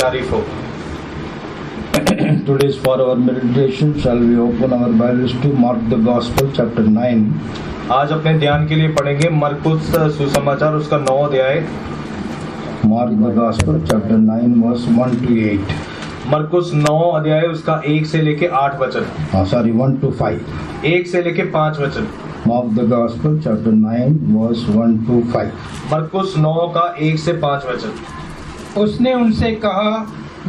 तारीफ हो। Today's for our meditation shall we open our Bibles to Mark the Gospel chapter 9. आज अपने ध्यान के लिए पढ़ेंगे मरकुस सुसमाचार उसका 9 अध्याय। Mark the Gospel chapter 9 verse 1 to 8. मरकुस 9 अध्याय उसका 1 से लेके 8 वचन। 1 to 5. 1 से लेके 5 वचन। Mark the Gospel chapter 9 verse 1 to 5. मरकुस 9 का 1 से 5 वचन। उसने उनसे कहा,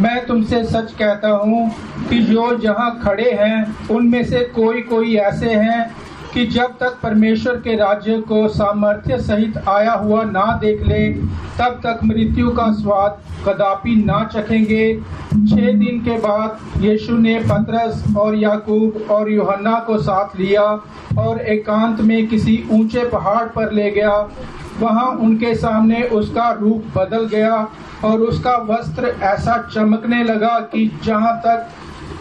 मैं तुमसे सच कहता हूँ कि जो जहाँ खड़े हैं उनमें से कोई ऐसे हैं कि जब तक परमेश्वर के राज्य को सामर्थ्य सहित आया हुआ ना देख ले तब तक मृत्यु का स्वाद कदापि ना चखेंगे। 6 दिन के बाद यीशु ने पतरस और याकूब और यूहन्ना को साथ लिया और एकांत में किसी ऊंचे पहाड़ पर ले गया। वहाँ उनके सामने उसका रूप बदल गया और उसका वस्त्र ऐसा चमकने लगा कि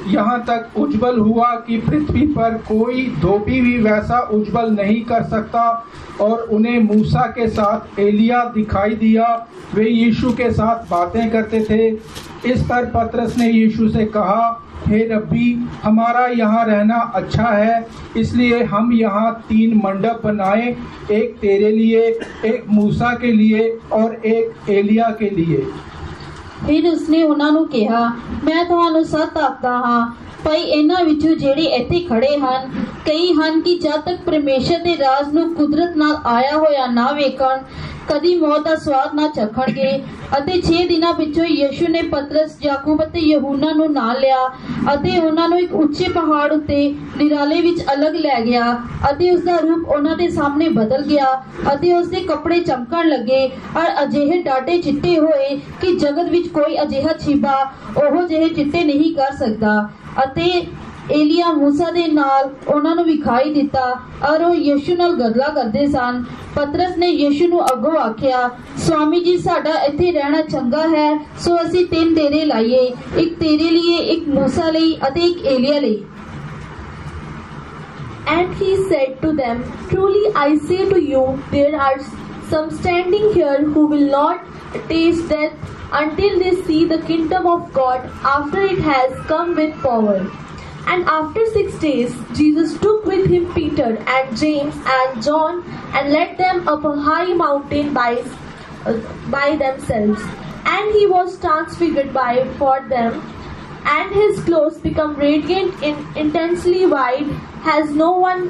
यहाँ तक उज्जवल हुआ कि पृथ्वी पर कोई धोबी भी वैसा उज्जवल नहीं कर सकता। और उन्हें मूसा के साथ एलिया दिखाई दिया, वे यीशु के साथ बातें करते थे। इस पर पतरस ने यीशु से कहा, हे रब्बी, हमारा यहाँ रहना अच्छा है, इसलिए हम यहाँ 3 मंडप बनाए, एक तेरे लिए, एक मूसा के लिए और एक एलिया के लिए। फिर उसने उन्हां नूं कहा, मैं तुहानूं सच आखदा हां भाई इन्हां विचों ਜਿਹੜੇ ਇੱਥੇ ਖੜੇ ਹਨ ਕਈ ਹਨ ਕਿ ਜਦ ਤੱਕ ਪਰਮੇਸ਼ਰ ਦੇ ਰਾਜ ਨੂੰ ਕੁਦਰਤ ਨਾਲ ਆਇਆ ਹੋਇਆ ਨਾ ਵੇਖਣ ਕਦੀ ਮੌਤ ਦਾ ਸਵਾਦ ਨਾ ਚਖਣਗੇ। ਅਤੇ 6 ਦਿਨਾਂ ਪਿੱਛੋਂ ਯਿਸੂ ਨੇ ਪਤਰਸ, ਯਾਕੂਬ ਅਤੇ ਯਹੂਨਾ ਨੂੰ ਨਾਲ ਲਿਆ ਅਤੇ ਉਹਨਾਂ ਨੂੰ ਇੱਕ ਉੱਚੇ ਪਹਾੜ ਉੱਤੇ ਨਿਰਾਲੇ ਵਿੱਚ ਅਲੱਗ ਲੈ ਗਿਆ ਅਤੇ ਉਸ ਦਾ ਰੂਪ ਉਹਨਾਂ ਦੇ ਸਾਹਮਣੇ ਬਦਲ ਗਿਆ ਅਤੇ ਉਸ ਦੇ ਕੱਪੜੇ ਚਮਕਣ ਲੱਗੇ ਔਰ ਅਜਿਹੇ ਡਾਢੇ ਚਿੱਟੇ ਹੋਏ ਕਿ ਜਗਤ ਵਿੱਚ ਕੋਈ ਅਜਿਹਾ ਛਿਪਾ ਉਹ ਜਿਹੇ ਚਿੱਟੇ ਨਹੀਂ ਕਰ ਸਕਦਾ। ਅਤੇ एलिया मूसा दे नाल ਉਹਨਾਂ ਨੂੰ ਵਿਖਾਈ ਦਿੱਤਾ ਔਰ ਉਹ ਯਿਸੂ ਨਾਲ ਗੱਲਾਂ ਕਰਦੇ ਸਨ। ਪਤਰਸ ਨੇ ਯਿਸੂ ਨੂੰ ਅੱਗੋਂ ਆਖਿਆ, स्वामी जी ਸਾਡਾ ਇੱਥੇ ਰਹਿਣਾ ਚੰਗਾ ਹੈ, ਸੋ ਅਸੀਂ 3 ਡੇਰੇ ਲਾਈਏ, ਇੱਕ ਤੇਰੇ ਲਈ, ਇੱਕ मूसा ਲਈ ਅਤੇ ਇੱਕ एलिया ਲਈ। And he said to them, truly I say to you, there are some standing here who will not taste death until they see the kingdom of God after it has come with power. And after 6 days, Jesus took with him Peter and James and John and led them up a high mountain by themselves. And he was transfigured for them, and his clothes became radiant and intensely white, as no one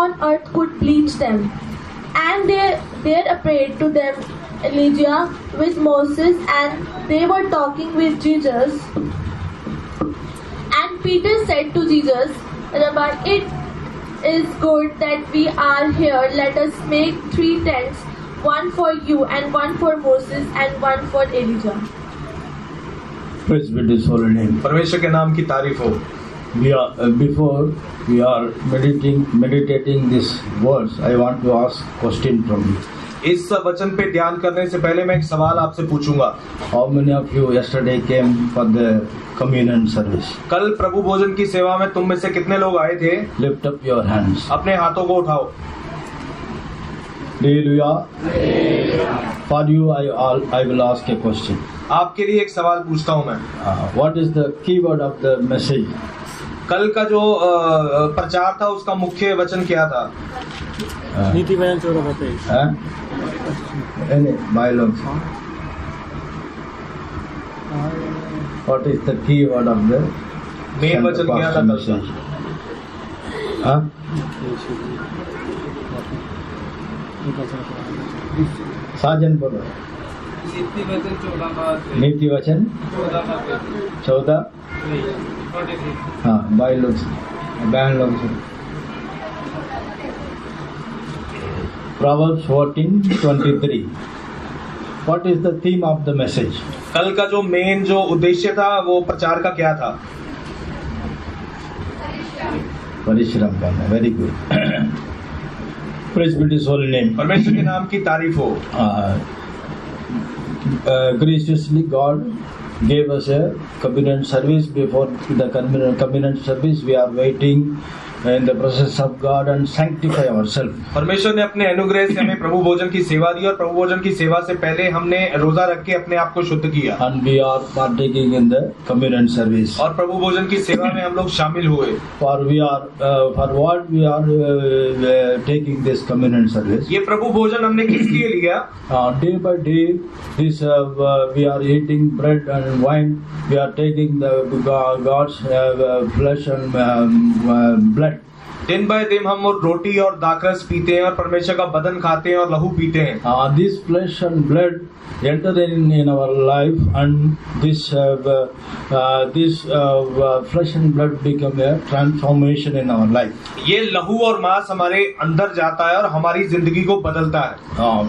on earth could bleach them. And there appeared to them Elijah with Moses, and they were talking with Jesus. And Peter said to Jesus, Rabbi, it is good that we are here. Let us make 3 tents, one for you, and one for Moses, and one for Elijah. Praise be His holy name. परमेश्वर के नाम की तारीफ हो। Before we are meditating this verse, I want to ask question from you. इस वचन पे ध्यान करने से पहले मैं एक सवाल आपसे पूछूंगा। How many of you yesterday came for the communion service? कल प्रभु भोजन की सेवा में तुम में से कितने लोग आए थे? Lift up your hands. अपने हाथों को उठाओ। Hallelujah. For you I will ask a question. आपके लिए एक सवाल पूछता हूँ मैं। What is the keyword of the message? कल का जो प्रचार था उसका मुख्य वचन क्या था? नीति वचन 14:23। Bylaws. What is the key word of the main वचन क्या था message? साजन बोलो। नीति वचन 14। हाँ, बायलॉज बयान लोग। Proverbs 14:23. What is the theme of the message? कल का जो मेन जो उद्देश्य था वो प्रचार का क्या था? परिश्रम करना। Very good. Praise be His holy name. परमेश्वर के नाम की तारीफ हो। Graciously God gave us a communion service. Before the communion service, we are waiting in the presence of God and sanctify ourselves. परमेश्वर ने अपने अनुग्रह से हमें प्रभु भोजन की सेवा दी और प्रभु भोजन की सेवा से पहले हमने रोजा रख के अपने आप को शुद्ध किया And we are partaking in the communion service. और प्रभु भोजन की सेवा में हम लोग शामिल हुए। For what we are taking this communion service. ये प्रभु भोजन हमने किस लिए लिया? Day by day, this we are eating bread and wine. We are taking the God's flesh and blood. दिन बाय दिन हम रोटी और दाखरस पीते हैं और परमेश्वर का बदन खाते हैं और लहू पीते हैं। This flesh and blood enter in our life, and this flesh and blood become a transformation in our life. ये लहू और मांस हमारे अंदर जाता है और हमारी जिंदगी को बदलता है।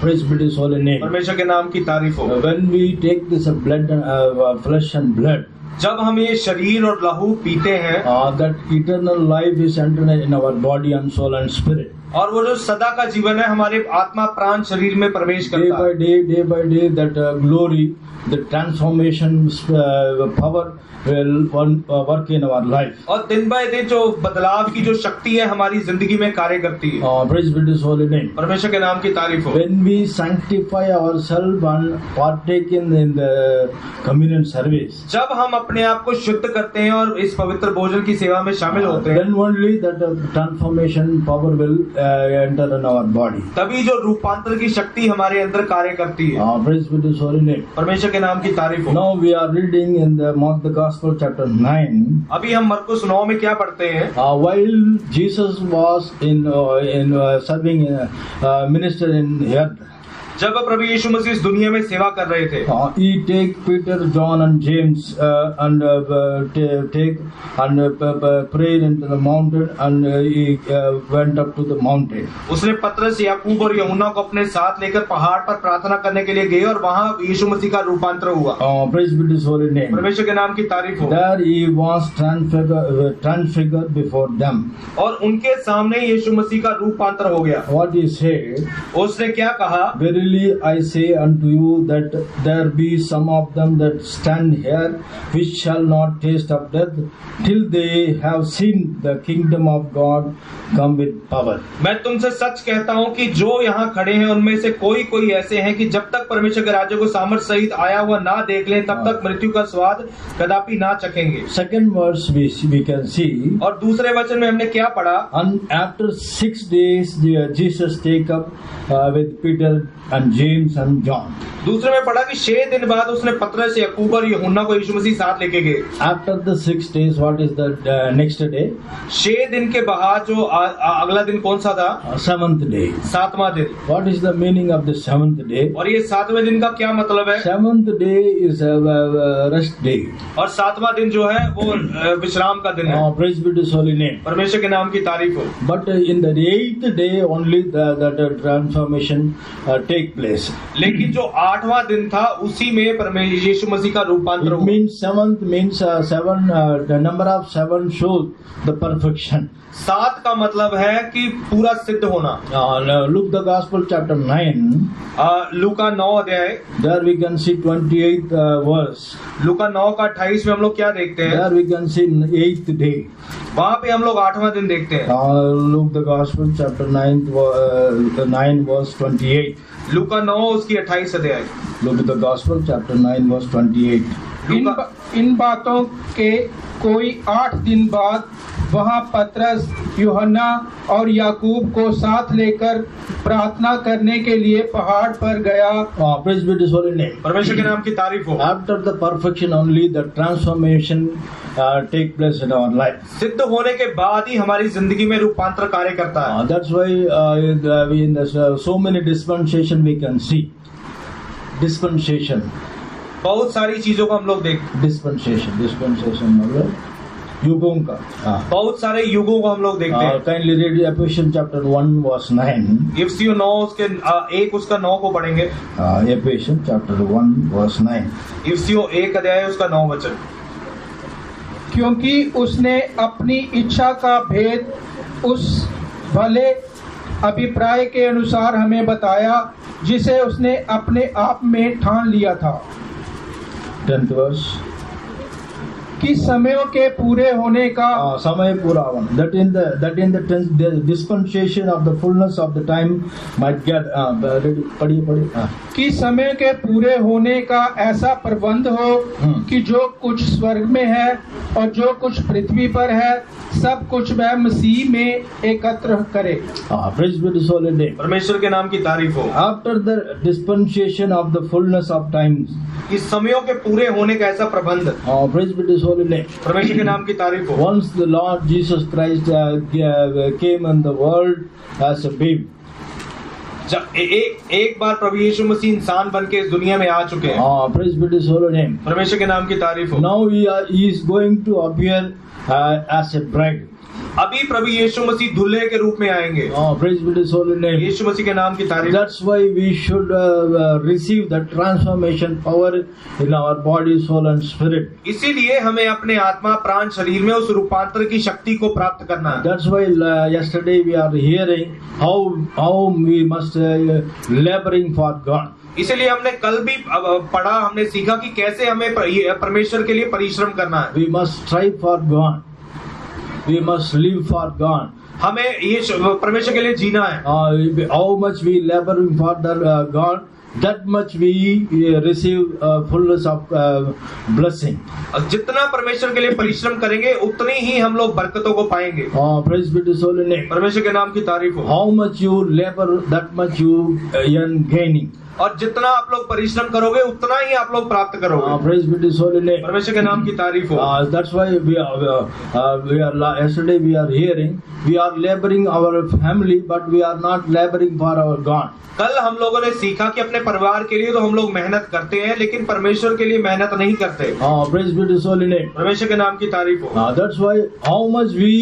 Praise be His holy name. परमेश्वर के नाम की तारीफ हो। When we take this blood and flesh and blood, जब हम ये शरीर और लहू पीते हैं, that eternal life is entered in our body and soul and spirit. और वो जो सदा का जीवन है हमारे आत्मा प्राण शरीर में प्रवेश करता है। Day by day, that glory, the transformation power will work in our life. और दिन बाय दिन जो बदलाव की जो शक्ति है हमारी जिंदगी में कार्य करती है। Praise be His holy name. परमेश्वर के नाम की तारीफ हो। When we sanctify ourselves and partake in the communion service, जब हम अपने आप को शुद्ध करते हैं और इस पवित्र भोजन की सेवा में शामिल होते हैं, then only that transformation power will enter in our body. तभी जो रूपांतर की शक्ति हमारे अंदर कार्य करती है। Praise be His holy name. परमेश्वर के नाम की तारीफ हो। Now we are reading in the Gospel chapter 9. अभी हम मरकुस 9 में क्या पढ़ते हैं? While Jesus was in serving minister in earth, जब प्रभु यीशु मसीह इस दुनिया में सेवा कर रहे थे, he take Peter, John and James and take and prayed into the mountain, and he went up to the mountain. उसने पतरस, याकूब और यूहन्ना को अपने साथ लेकर पहाड़ पर प्रार्थना करने के लिए गए और वहाँ यीशु मसीह का रूपांतर हुआ। Praise be His holy name. परमेश्वर के नाम की तारीफ हो। There he was transfigured before them. और उनके सामने यीशु मसीह का रूपांतर हो गया। What he said? उसने क्या कहा? Verily I say unto you that there be some of them that stand here which shall not taste of death till they have seen the kingdom of God come with power. मैं तुमसे सच कहता हूँ कि जो यहाँ खड़े हैं उनमें से कोई ऐसे हैं कि जब तक परमेश्वर के राज्य को सामर्थ सहित आया हुआ ना देख लें तब तक मृत्यु का स्वाद कदापि ना चखेंगे। Second verse we can see. और दूसरे वचन में हमने क्या पढ़ा? And after 6 days Jesus take up with Peter and James and John. दूसरे में पढ़ा कि 6 दिन बाद उसने पतरस, याकूब और यूहन्ना को यीशु मसीह साथ लेके गए। After the 6 days, what is the next day? 6 दिन के बाद जो अगला दिन कौन सा था? 7th day. 7वां दिन। What is the meaning of the 7th day? और ये 7वें दिन का क्या मतलब है? 7th day is a rest day. और 7वां दिन जो है वो विश्राम का दिन है। Praise be His holy name. परमेश्वर के नाम की तारीफ हो। But in the 8th day only the transformation take place. लेकिन जो 8वां दिन था उसी में परमेश्वर यीशु मसीह का रूपांतर It हुआ। means 7th means 7. The number of 7 shows the perfection. 7 का मतलब है कि पूरा सिद्ध होना। Look the Gospel chapter 9. लूका 9 अध्याय। There we can see 28th verse. लूका 9 का 28 में हम लोग क्या देखते हैं? There we can see 8th day. वहाँ पे हम लोग 8वां दिन देखते हैं। Look the Gospel chapter 9 verse 28. लूका 9 उसकी 28 अध्याय। Look the Gospel chapter 9 verse 28. इन बातों के कोई 8 दिन बाद वहाँ पतरस, यूहन्ना और याकूब को साथ लेकर प्रार्थना करने के लिए पहाड़ पर गया। Praise be His holy name. परमेश्वर के नाम की तारीफ हो। After the perfection only the transformation take place in our life. सिद्ध होने के बाद ही हमारी जिंदगी में रूपांतर कार्य करता है। That's why we in so many dispensation we can see. Dispensation. बहुत सारी चीजों को हम लोग देखते। Dispensation मतलब युगों का। बहुत सारे युगों को हम लोग देखते हैं। Kindly read Ephesians chapter 1 verse 9. इफिसियों 9 उसके 1 उसका 9 को पढ़ेंगे। Ephesians chapter 1 verse 9. इफिसियों 1 अध्याय उसका 9 वचन। क्योंकि उसने अपनी इच्छा का भेद उस भले अभिप्राय के अनुसार हमें बताया जिसे उसने अपने आप में ठान लिया था। 10th verse. कि समयों के पूरे होने का समय पूरा होना, that in the dispensation of the fullness of the time might get पढ़िए कि समय के पूरे होने का ऐसा प्रबंध हो कि जो कुछ स्वर्ग में है और जो कुछ पृथ्वी पर है सब कुछ वह मसीह में एकत्र करे। Praise be to His holy name. परमेश्वर के नाम की तारीफ हो। After the dispensation of the fullness of times, इस समयों के पूरे होने का ऐसा प्रबंध। Praise be to His holy name. परमेश्वर के नाम की तारीफ हो। Once the Lord Jesus Christ came in the world as a babe. जब एक बार प्रभु यीशु मसीह इंसान बन के इस दुनिया में आ चुके हैं। Praise be to His holy name. परमेश्वर के नाम की तारीफ हो। Now he is going to appear as a bride. अभी प्रभु यीशु मसीह दूल्हे के रूप में आएंगे। Praise be to His holy name. यीशु मसीह के नाम की तारीफ। That's why we should receive the transformation power in our body, soul and spirit. इसीलिए हमें अपने आत्मा प्राण शरीर में उस रूपांतर की शक्ति को प्राप्त करना है। That's why yesterday we are hearing how we must laboring for God. इसलिए हमने कल भी पढ़ा, हमने सीखा कि कैसे हमें परमेश्वर के लिए परिश्रम करना है। We must strive for God. We must live for God. हमें ये परमेश्वर के लिए जीना है। How much we laboring for the God, that much we receive fullness of blessing. जितना परमेश्वर के लिए परिश्रम करेंगे उतनी ही हम लोग बरकतों को पाएंगे। Praise be to His holy name. परमेश्वर के नाम की तारीफ हो। How much you labor, that much you earn gaining. और जितना आप लोग परिश्रम करोगे उतना ही आप लोग प्राप्त करोगे। Praise be to His holy name. परमेश्वर के नाम की तारीफ हो। That's why we are yesterday we are hearing we are laboring our family, but we are not laboring for our God. कल हम लोगों ने सीखा कि अपने परिवार के लिए तो हम लोग मेहनत करते हैं लेकिन परमेश्वर के लिए मेहनत नहीं करते। Praise be to His holy name. परमेश्वर के नाम की तारीफ हो। That's why how much we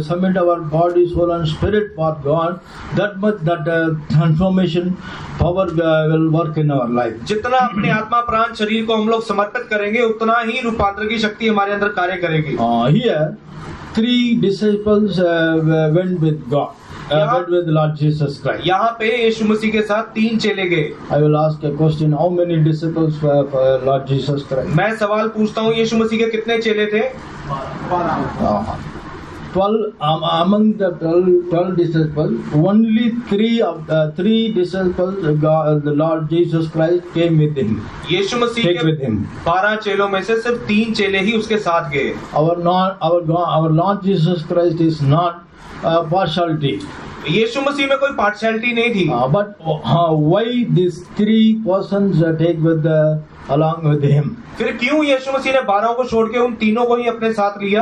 submit our body, soul and spirit for God, that much that transformation power will work in our life. जितना अपने आत्मा प्राण शरीर को हम लोग समर्पित करेंगे उतना ही रूपांतर की शक्ति हमारे अंदर कार्य करेगी। Here 3 disciples went with God. Went with Lord Jesus Christ. यहाँ पे यीशु मसीह के साथ 3 चेले गए। I will ask a question. How many disciples were for Lord Jesus Christ? मैं सवाल पूछता हूँ, यीशु मसीह के कितने चेले थे? 12 among the 12 disciples, only 3 disciples, the Lord Jesus Christ came with him. Yeshu Masih Take के with him. 12 चेलों में से सिर्फ 3 चेले ही उसके साथ गए। Our Lord Jesus Christ is not partiality. यीशु मसीह में कोई पार्शियलिटी नहीं थी। But why these 3 persons take with along with him? फिर क्यों यीशु मसीह ने 12 को छोड़ के उन तीनों को ही अपने साथ लिया?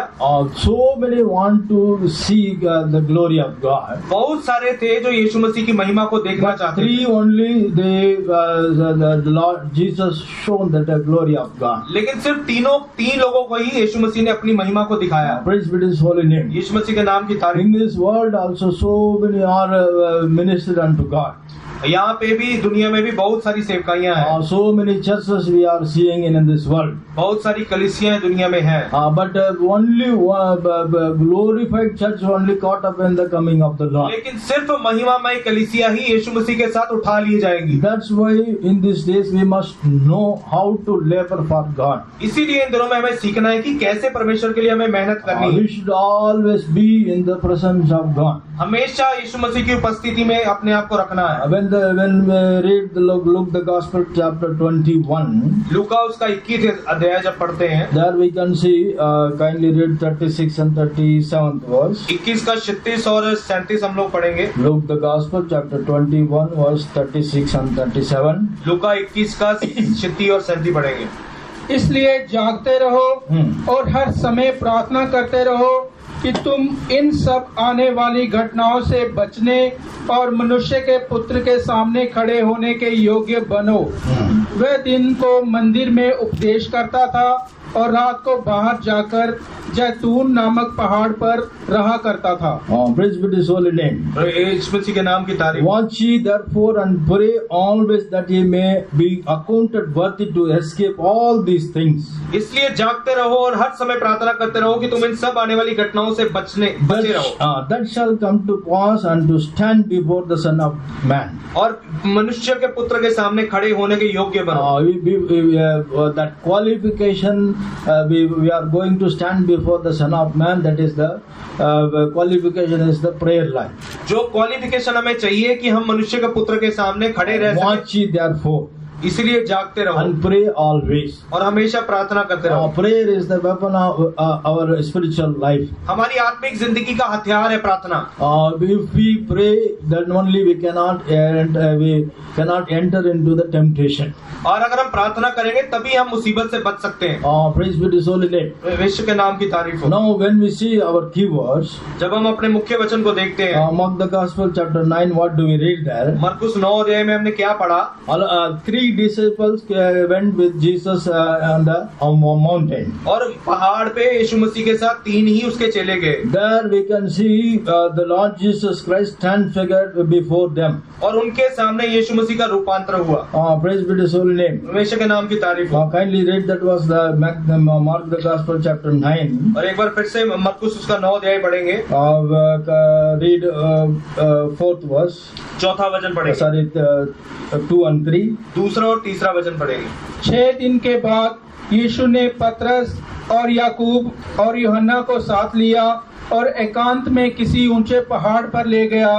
So many want to see the glory of God. बहुत सारे थे जो यीशु मसीह की महिमा को देखना चाहते थे। 3 only the Lord Jesus shown that the glory of God. लेकिन सिर्फ 3 लोगों को ही यीशु मसीह ने अपनी महिमा को दिखाया। Praise be to His holy name. यीशु मसीह के नाम की तारीफ। In this world also so many are ministered unto God. यहाँ पे भी दुनिया में भी बहुत सारी सेवकाइयाँ हैं। So many churches we are seeing in this world. बहुत सारी कलीसियाँ दुनिया में हैं। But only glorified church only caught up in the coming of the Lord. लेकिन सिर्फ महिमामय कलीसिया ही यीशु मसीह के साथ उठा ली जाएंगी। That's why in these days we must know how to labor for God. इसीलिए इन दिनों में हमें सीखना है कि कैसे परमेश्वर के लिए हमें मेहनत करनी है। We should always be in the presence of God. हमेशा यीशु मसीह की उपस्थिति में अपने आप को रखना है। When we read Luke the Gospel chapter 21, लूका उसका 21 अध्याय जब पढ़ते हैं, there we can see kindly read 36 and 37th verse. 21 का 36 और 37 हम लोग पढ़ेंगे। Luke the Gospel chapter 21 verse 36 and 37. लूका 21 का 36 और 37 पढ़ेंगे। इसलिए जागते रहो और हर समय प्रार्थना करते रहो कि तुम इन सब आने वाली घटनाओं से बचने और मनुष्य के पुत्र के सामने खड़े होने के योग्य बनो। वह दिन को मंदिर में उपदेश करता था और रात को बाहर जाकर जैतून नामक पहाड़ पर रहा करता था। Praise be to His holy name. यीशु मसीह के नाम की तारीफ। Watch ye therefore and pray always that ye may be accounted worthy to escape all these things. इसलिए जागते रहो और हर समय प्रार्थना करते रहो कि तुम इन सब आने वाली घटनाओं से बचे रहो। That shall come to pass and to stand before the Son of Man. और मनुष्य के पुत्र के सामने खड़े होने के योग्य बनो। That qualification we are going to stand before the Son of Man. That is the qualification is the prayer life. जो क्वालिफिकेशन हमें चाहिए कि हम मनुष्य के पुत्र के सामने खड़े रह सकें, Watch ye therefore इसलिए जागते रहो and pray always. और हमेशा प्रार्थना करते रहो। Prayer is the weapon of our spiritual life. हमारी आत्मिक जिंदगी का हथियार है प्रार्थना। If we pray, then only we cannot enter into the temptation. और अगर हम प्रार्थना करेंगे तभी हम मुसीबत से बच सकते हैं। Praise be to His holy name. विश्व के नाम की तारीफ हो। Now, when we see our keywords, जब हम अपने मुख्य वचन को देखते हैं, Mark the Gospel chapter 9, what do we read there? मरकुस 9 अध्याय में हमने क्या पढ़ा? 3 disciples went with Jesus on the mountain. और पहाड़ पे यीशु मसीह के साथ 3 ही उसके चेले गए। There we can see the Lord Jesus Christ transfigured before them. और उनके सामने यीशु मसीह का रूपांतर हुआ। Praise be to His holy name. परमेश्वर के नाम की तारीफ हो। Kindly read that was the Mark the Gospel chapter 9. और एक बार फिर से मरकुस उसका 9 अध्याय पढ़ेंगे। Read 4th verse. चौथा वचन पढ़ेंगे। Sorry, 2 and 3. दूसरा और तीसरा वचन पढ़ेंगे। 6 दिन के बाद यीशु ने पतरस और याकूब और यूहन्ना को साथ लिया और एकांत में किसी ऊंचे पहाड़ पर ले गया।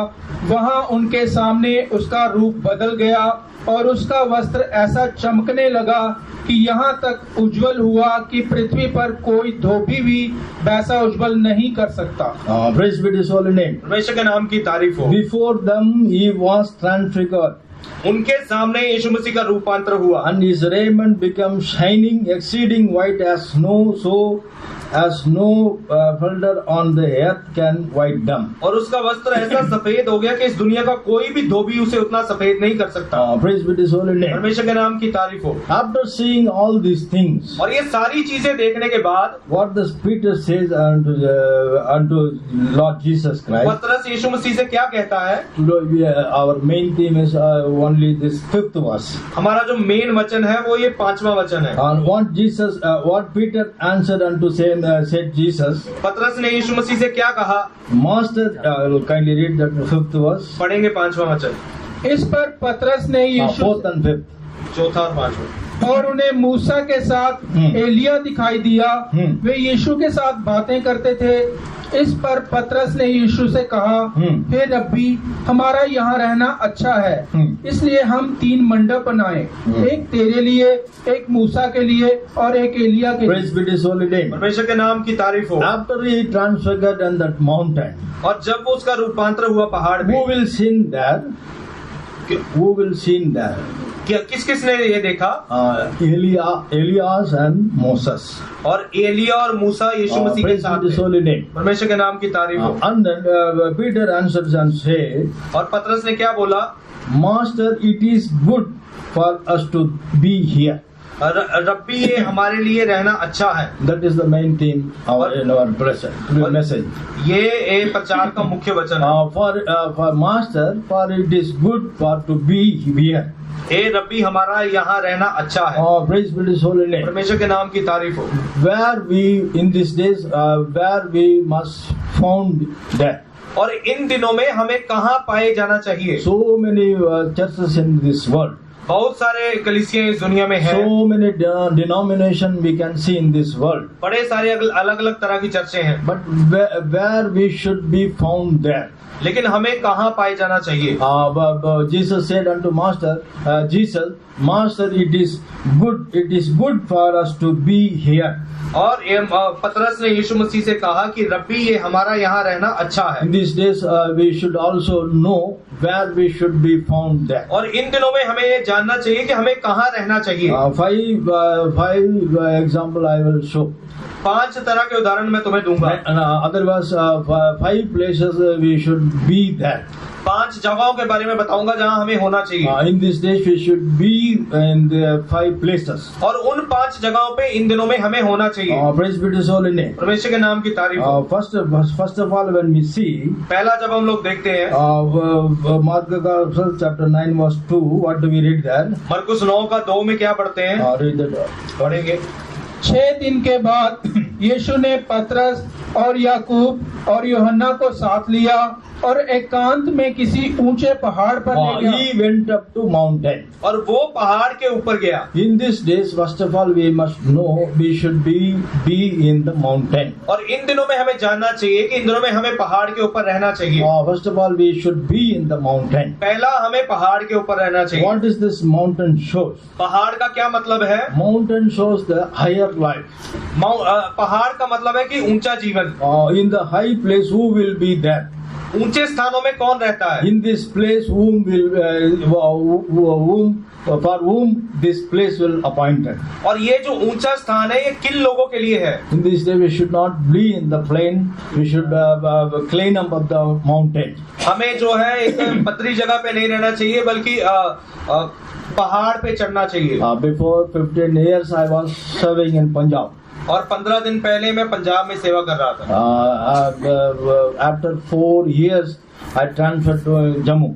वहां उनके सामने उसका रूप बदल गया और उसका वस्त्र ऐसा चमकने लगा कि यहाँ तक उज्जवल हुआ कि पृथ्वी पर कोई धोबी भी वैसा उज्जवल नहीं कर सकता। Praise be to His holy name. परमेश्वर के नाम की तारीफ हो। Before them He was transfigured, उनके सामने यीशु मसीह का रूपांतर हुआ and His raiment became shining, exceeding white as snow, so as no filter on the earth can white them. और उसका वस्त्र ऐसा सफेद हो गया कि इस दुनिया का कोई भी धोबी उसे उतना सफेद नहीं कर सकता। Praise be to His holy name. परमेश्वर के नाम की तारीफ हो। After seeing all these things, और ये सारी चीजें देखने के बाद what does Peter says unto Lord Jesus Christ? पतरस यीशु मसीह से क्या कहता है? Our main theme is only this 5th verse. हमारा जो मेन वचन है वो ये 5वां वचन है। And what Peter answered unto said Jesus. पतरस ने यीशु मसीह से क्या कहा? Master, kindly read that 5th verse. पढ़ेंगे 5वां वचन। इस पर पतरस ने यीशु 4th and 5th. चौथा और 5वां। और उन्हें मूसा के साथ एलिया दिखाई दिया। वे यीशु के साथ बातें करते थे। इस पर पतरस ने यीशु से कहा, हे रब्बी, हमारा यहाँ रहना अच्छा है, इसलिए हम 3 मंडप बनाए, एक तेरे लिए, एक मूसा के लिए और एक एलिया के लिए। Praise be to His holy name. परमेश्वर के नाम की तारीफ हो। After He transfigured on that mountain, और जब वो उसका रूपांतर हुआ पहाड़ में, who will sin there? Who will sin there? क्या किस किसने ये देखा? Elias and Moses. और एलिया और मूसा यीशु मसीह के Praise साथ be to His थे। holy name. परमेश्वर के नाम की तारीफ हो। And then Peter answers and said, और पतरस ने क्या बोला? Master, it is good for us to be here. रब्बी, ये हमारे लिए रहना अच्छा है। That is the main theme in our message. ये प्रचार का मुख्य वचन है। For Master, for it is good for to be here. हे रब्बी, हमारा यहाँ रहना अच्छा है। Praise be to His holy name. परमेश्वर के नाम की तारीफ हो। Where we in these days, where we must found that. और इन दिनों में हमें कहाँ पाए जाना चाहिए? So many churches in this world. बहुत सारे कलीसियां इस दुनिया में हैं। So many denomination we can see in this world. बड़े सारे अलग अलग तरह की चर्चें हैं। But where we should be found there. लेकिन हमें कहाँ पाए जाना चाहिए? Jesus said unto Master, Master, it is good for us to be here. और पतरस ने यीशु मसीह से कहा कि रब्बी, ये हमारा यहाँ रहना अच्छा है। In these days, we should also know where we should be found there. और इन दिनों में हमें ये जानना चाहिए कि हमें कहाँ रहना चाहिए। 5 example I will show. 5 तरह के उदाहरण मैं तुम्हें दूंगा। Otherwise, 5 places we should be there. 5 जगहों के बारे में बताऊंगा जहाँ हमें होना चाहिए। In these days, we should be in the 5 places. और उन 5 जगहों पे इन दिनों में हमें होना चाहिए। Praise be to His holy name. परमेश्वर के नाम की तारीफ हो। First of all, when we see, पहला जब हम लोग देखते हैं Mark chapter 9 verse 2, what do we read there? मरकुस 9 का 2 में क्या पढ़ते हैं? Read that. पढ़ेंगे। 6 दिन के बाद यीशु ने पतरस और याकूब और यूहन्ना को साथ लिया और एकांत में किसी ऊंचे पहाड़ पर ले गया। He went up to mountain. और वो पहाड़ के ऊपर गया। In these days, first of all, we must know we should be in the mountain. और इन दिनों में हमें जानना चाहिए कि इन दिनों में हमें पहाड़ के ऊपर रहना चाहिए। First of all, we should be in the mountain. पहला हमें पहाड़ के ऊपर रहना चाहिए। What is this mountain shows? पहाड़ का क्या मतलब है? Mountain shows the higher life. पहाड़ का मतलब है कि ऊंचा जीवन। In the high place, who will be there? ऊंचे स्थानों में कौन रहता है? In this place, for whom this place will appointed. और ये जो ऊंचा स्थान है ये किन लोगों के लिए है? In this day, we should not be in the plain. We should climb up of the mountain. हमें जो है एक पथरी जगह पे नहीं रहना चाहिए बल्कि पहाड़ पे चढ़ना चाहिए। Before 15 years, I was serving in Punjab. और 15 दिन पहले मैं पंजाब में सेवा कर रहा था। After 4 years, I transferred to Jammu.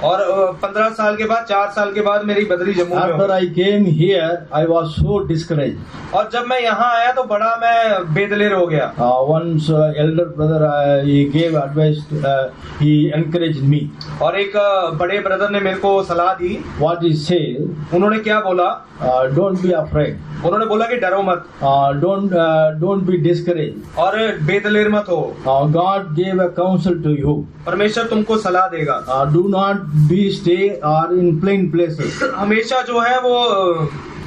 और 15 साल के बाद 4 साल के बाद मेरी बदली जम्मू में After I came here, I was so discouraged. और जब मैं यहाँ आया तो बड़ा मैं बेदलेर हो गया। Once elder brother, he gave advice. He encouraged me. और एक बड़े ब्रदर ने मेरे को सलाह दी। What he said? उन्होंने क्या बोला? Don't be afraid. उन्होंने बोला कि डरो मत। Don't be discouraged. और बेदलेर मत हो। God gave a counsel to you. परमेश्वर तुमको सलाह देगा। Do not be stay or in plain places. हमेशा जो है वो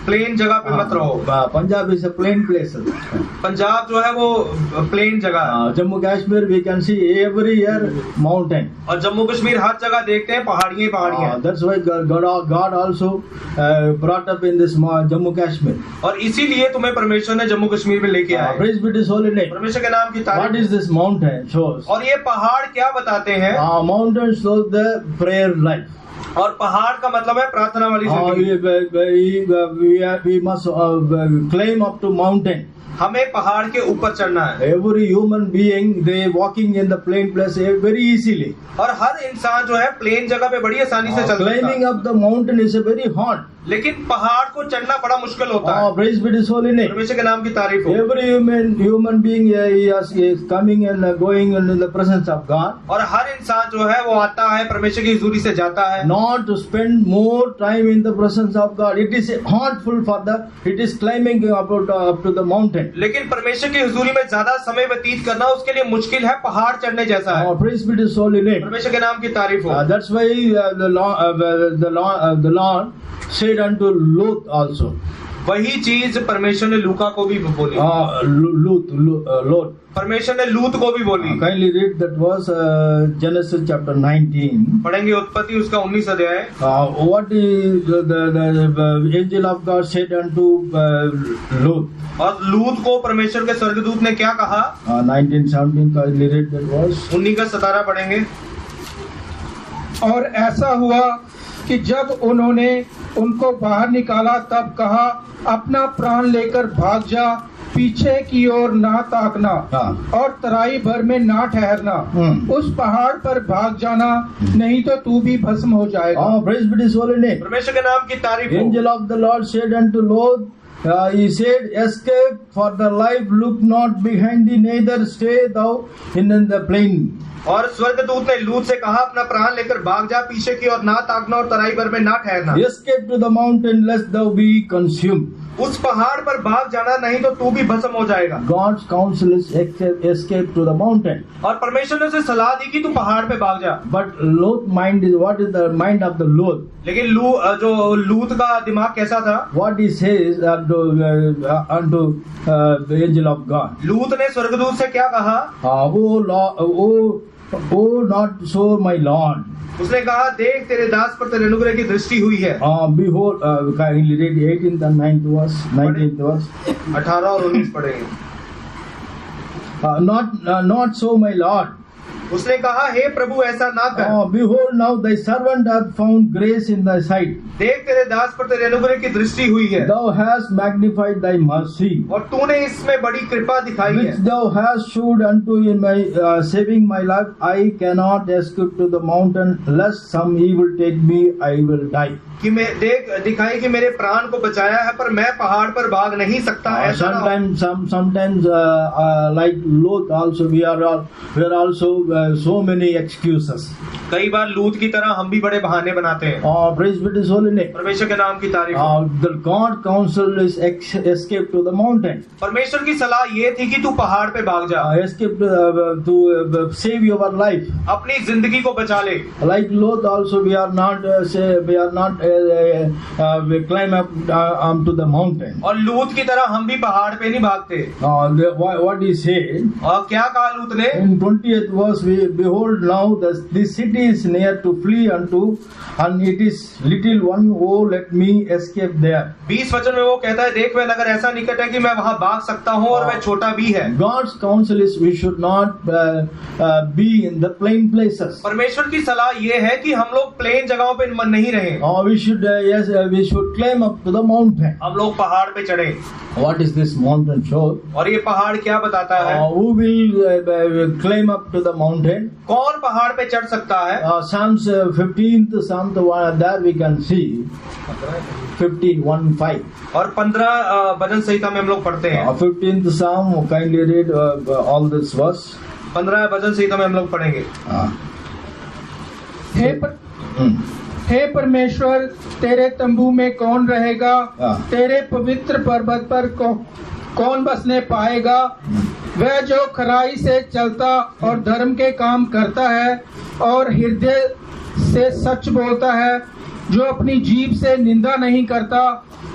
प्लेन जगह पे मत रहो। Punjab is a plain place. Punjab जो है वो प्लेन जगह है। Jammu Kashmir, we can see every year mountain. और जम्मू कश्मीर हर जगह देखते हैं पहाड़ियाँ पहाड़ियाँ। That's why God also brought up in this Jammu Kashmir. और इसीलिए तुम्हें परमेश्वर ने जम्मू कश्मीर में लेके आया। Praise be His holy name. परमेश्वर के नाम की What तारीफ। is this mountain shows? और ये पहाड़ क्या बताते हैं? Mountain shows the prayer life. और पहाड़ का मतलब है प्रार्थना वाली जिंदगी। We must climb up to mountain. हमें पहाड़ के ऊपर चढ़ना है। Every human being, they walking in the plain place very easily. और हर इंसान जो है प्लेन जगह पे बड़ी आसानी से चलता है। Climbing up the mountain is a very hard. लेकिन पहाड़ को चढ़ना बड़ा मुश्किल होता है। Praise be His holy name. परमेश्वर के नाम की तारीफ हो। Every human being is coming and going in the presence of God. और हर इंसान जो है वो आता है परमेश्वर की हुजूरी से जाता है। Not to spend more time in the presence of God. It is hardful for it is climbing up to the mountain. लेकिन परमेश्वर की हुजूरी में ज्यादा समय व्यतीत करना उसके लिए मुश्किल है, पहाड़ चढ़ने जैसा है। Praise be His holy name. परमेश्वर के नाम की तारीफ हो। That's why the Lord said unto Lot also. वही चीज परमेश्वर ने लूका को भी बोली। Lot. परमेश्वर ने लूत को भी बोली। Kindly read that verse, Genesis chapter 19. पढ़ेंगे उत्पत्ति उसका 19 अध्याय। What is the angel of God said unto Lot? और लूत को परमेश्वर के स्वर्गदूत ने क्या कहा? 19:17. Kindly read that verse. 19 का 17 पढ़ेंगे। और ऐसा हुआ कि जब उन्होंने उनको बाहर निकाला तब कहा, अपना प्राण लेकर भाग जा, पीछे की ओर ना ताकना और तराई भर में ना ठहरना। उस पहाड़ पर भाग जाना, नहीं तो तू भी भस्म हो जाएगा। Praise be His holy name. परमेश्वर के नाम की तारीफ हो। Angel of the Lord said unto Lot, he said, escape for the life, look not behind thee, neither stay thou in the plain. और स्वर्गदूत ने लूत से कहा, अपना प्राण लेकर भाग जा, पीछे की ओर ना ताकना और तराई भर में ना ठहरना। Escape to the mountain lest thou be consumed. उस पहाड़ पर भाग जाना, नहीं तो तू भी भस्म हो जाएगा। God's counsel is escape to the mountain. और परमेश्वर ने उसे सलाह दी कि तू पहाड़ पे भाग जा। But Lot mind is, what is the mind of the Lot? लेकिन जो लूत का दिमाग कैसा था? What he says unto the angel of God. लूत ने स्वर्गदूत से क्या कहा? Oh, not so, my Lord. उसने कहा, देख तेरे दास पर तेरे अनुग्रह की दृष्टि हुई है। Behold, kindly read 18th and 19th verse. 18 और 19 पढ़ेंगे। Not so, my Lord. उसने कहा, हे प्रभु ऐसा ना कर। Behold, now thy servant hath found grace in thy sight. देख तेरे दास पर तेरे अनुग्रह की दृष्टि हुई है। Thou hast magnified thy mercy. और तूने इसमें बड़ी कृपा दिखाई है। Which thou hast showed unto in my saving my life. I cannot escape to the mountain, lest some evil take me, I will die. कि मैं दिखाई कि मेरे प्राण को बचाया है, पर मैं पहाड़ पर भाग नहीं सकता। Sometimes like Lot also, we are also so many excuses. कई बार लूत की तरह हम भी बड़े बहाने बनाते हैं। Praise be to His holy name. परमेश्वर के नाम की तारीफ हो। The God counsel is escape to the mountain. परमेश्वर की सलाह ये थी कि तू पहाड़ पे भाग जा, Escape to save your life. अपनी जिंदगी को बचा ले। Like Lot also, we are not we climb up to the mountain. और लूत की तरह हम भी पहाड़ पे नहीं भागते। What he said और क्या कहा लूत ने? in 20th verse, behold now this city is near to flee unto, and it is little one, oh let me escape there. 20 वचन में वो कहता है, देख वह नगर ऐसा निकट है कि मैं वहां भाग सकता हूँ और वह छोटा भी है। God's counsel is we should not be in the plain places. परमेश्वर की सलाह ये है कि हम लोग प्लेन जगहों पे नहीं रहें। We should we should climb up to the mountain. हम लोग पहाड़ पे चढ़े। What is this mountain show? और ये पहाड़ क्या बताता है? Who will climb up to the mountain? कौन पहाड़ पे चढ़ सकता है? Psalms 15th Psalm, there we can see 15:1-5. और 15 भजन संहिता में हम लोग पढ़ते हैं। 15th Psalm, kindly read all this verse. 15 भजन संहिता में हम लोग पढ़ेंगे। हे परमेश्वर, तेरे तंबू में कौन रहेगा? तेरे पवित्र पर्वत पर कौन बसने पाएगा? वह जो खराई से चलता और धर्म के काम करता है और हृदय से सच बोलता है, जो अपनी जीभ से निंदा नहीं करता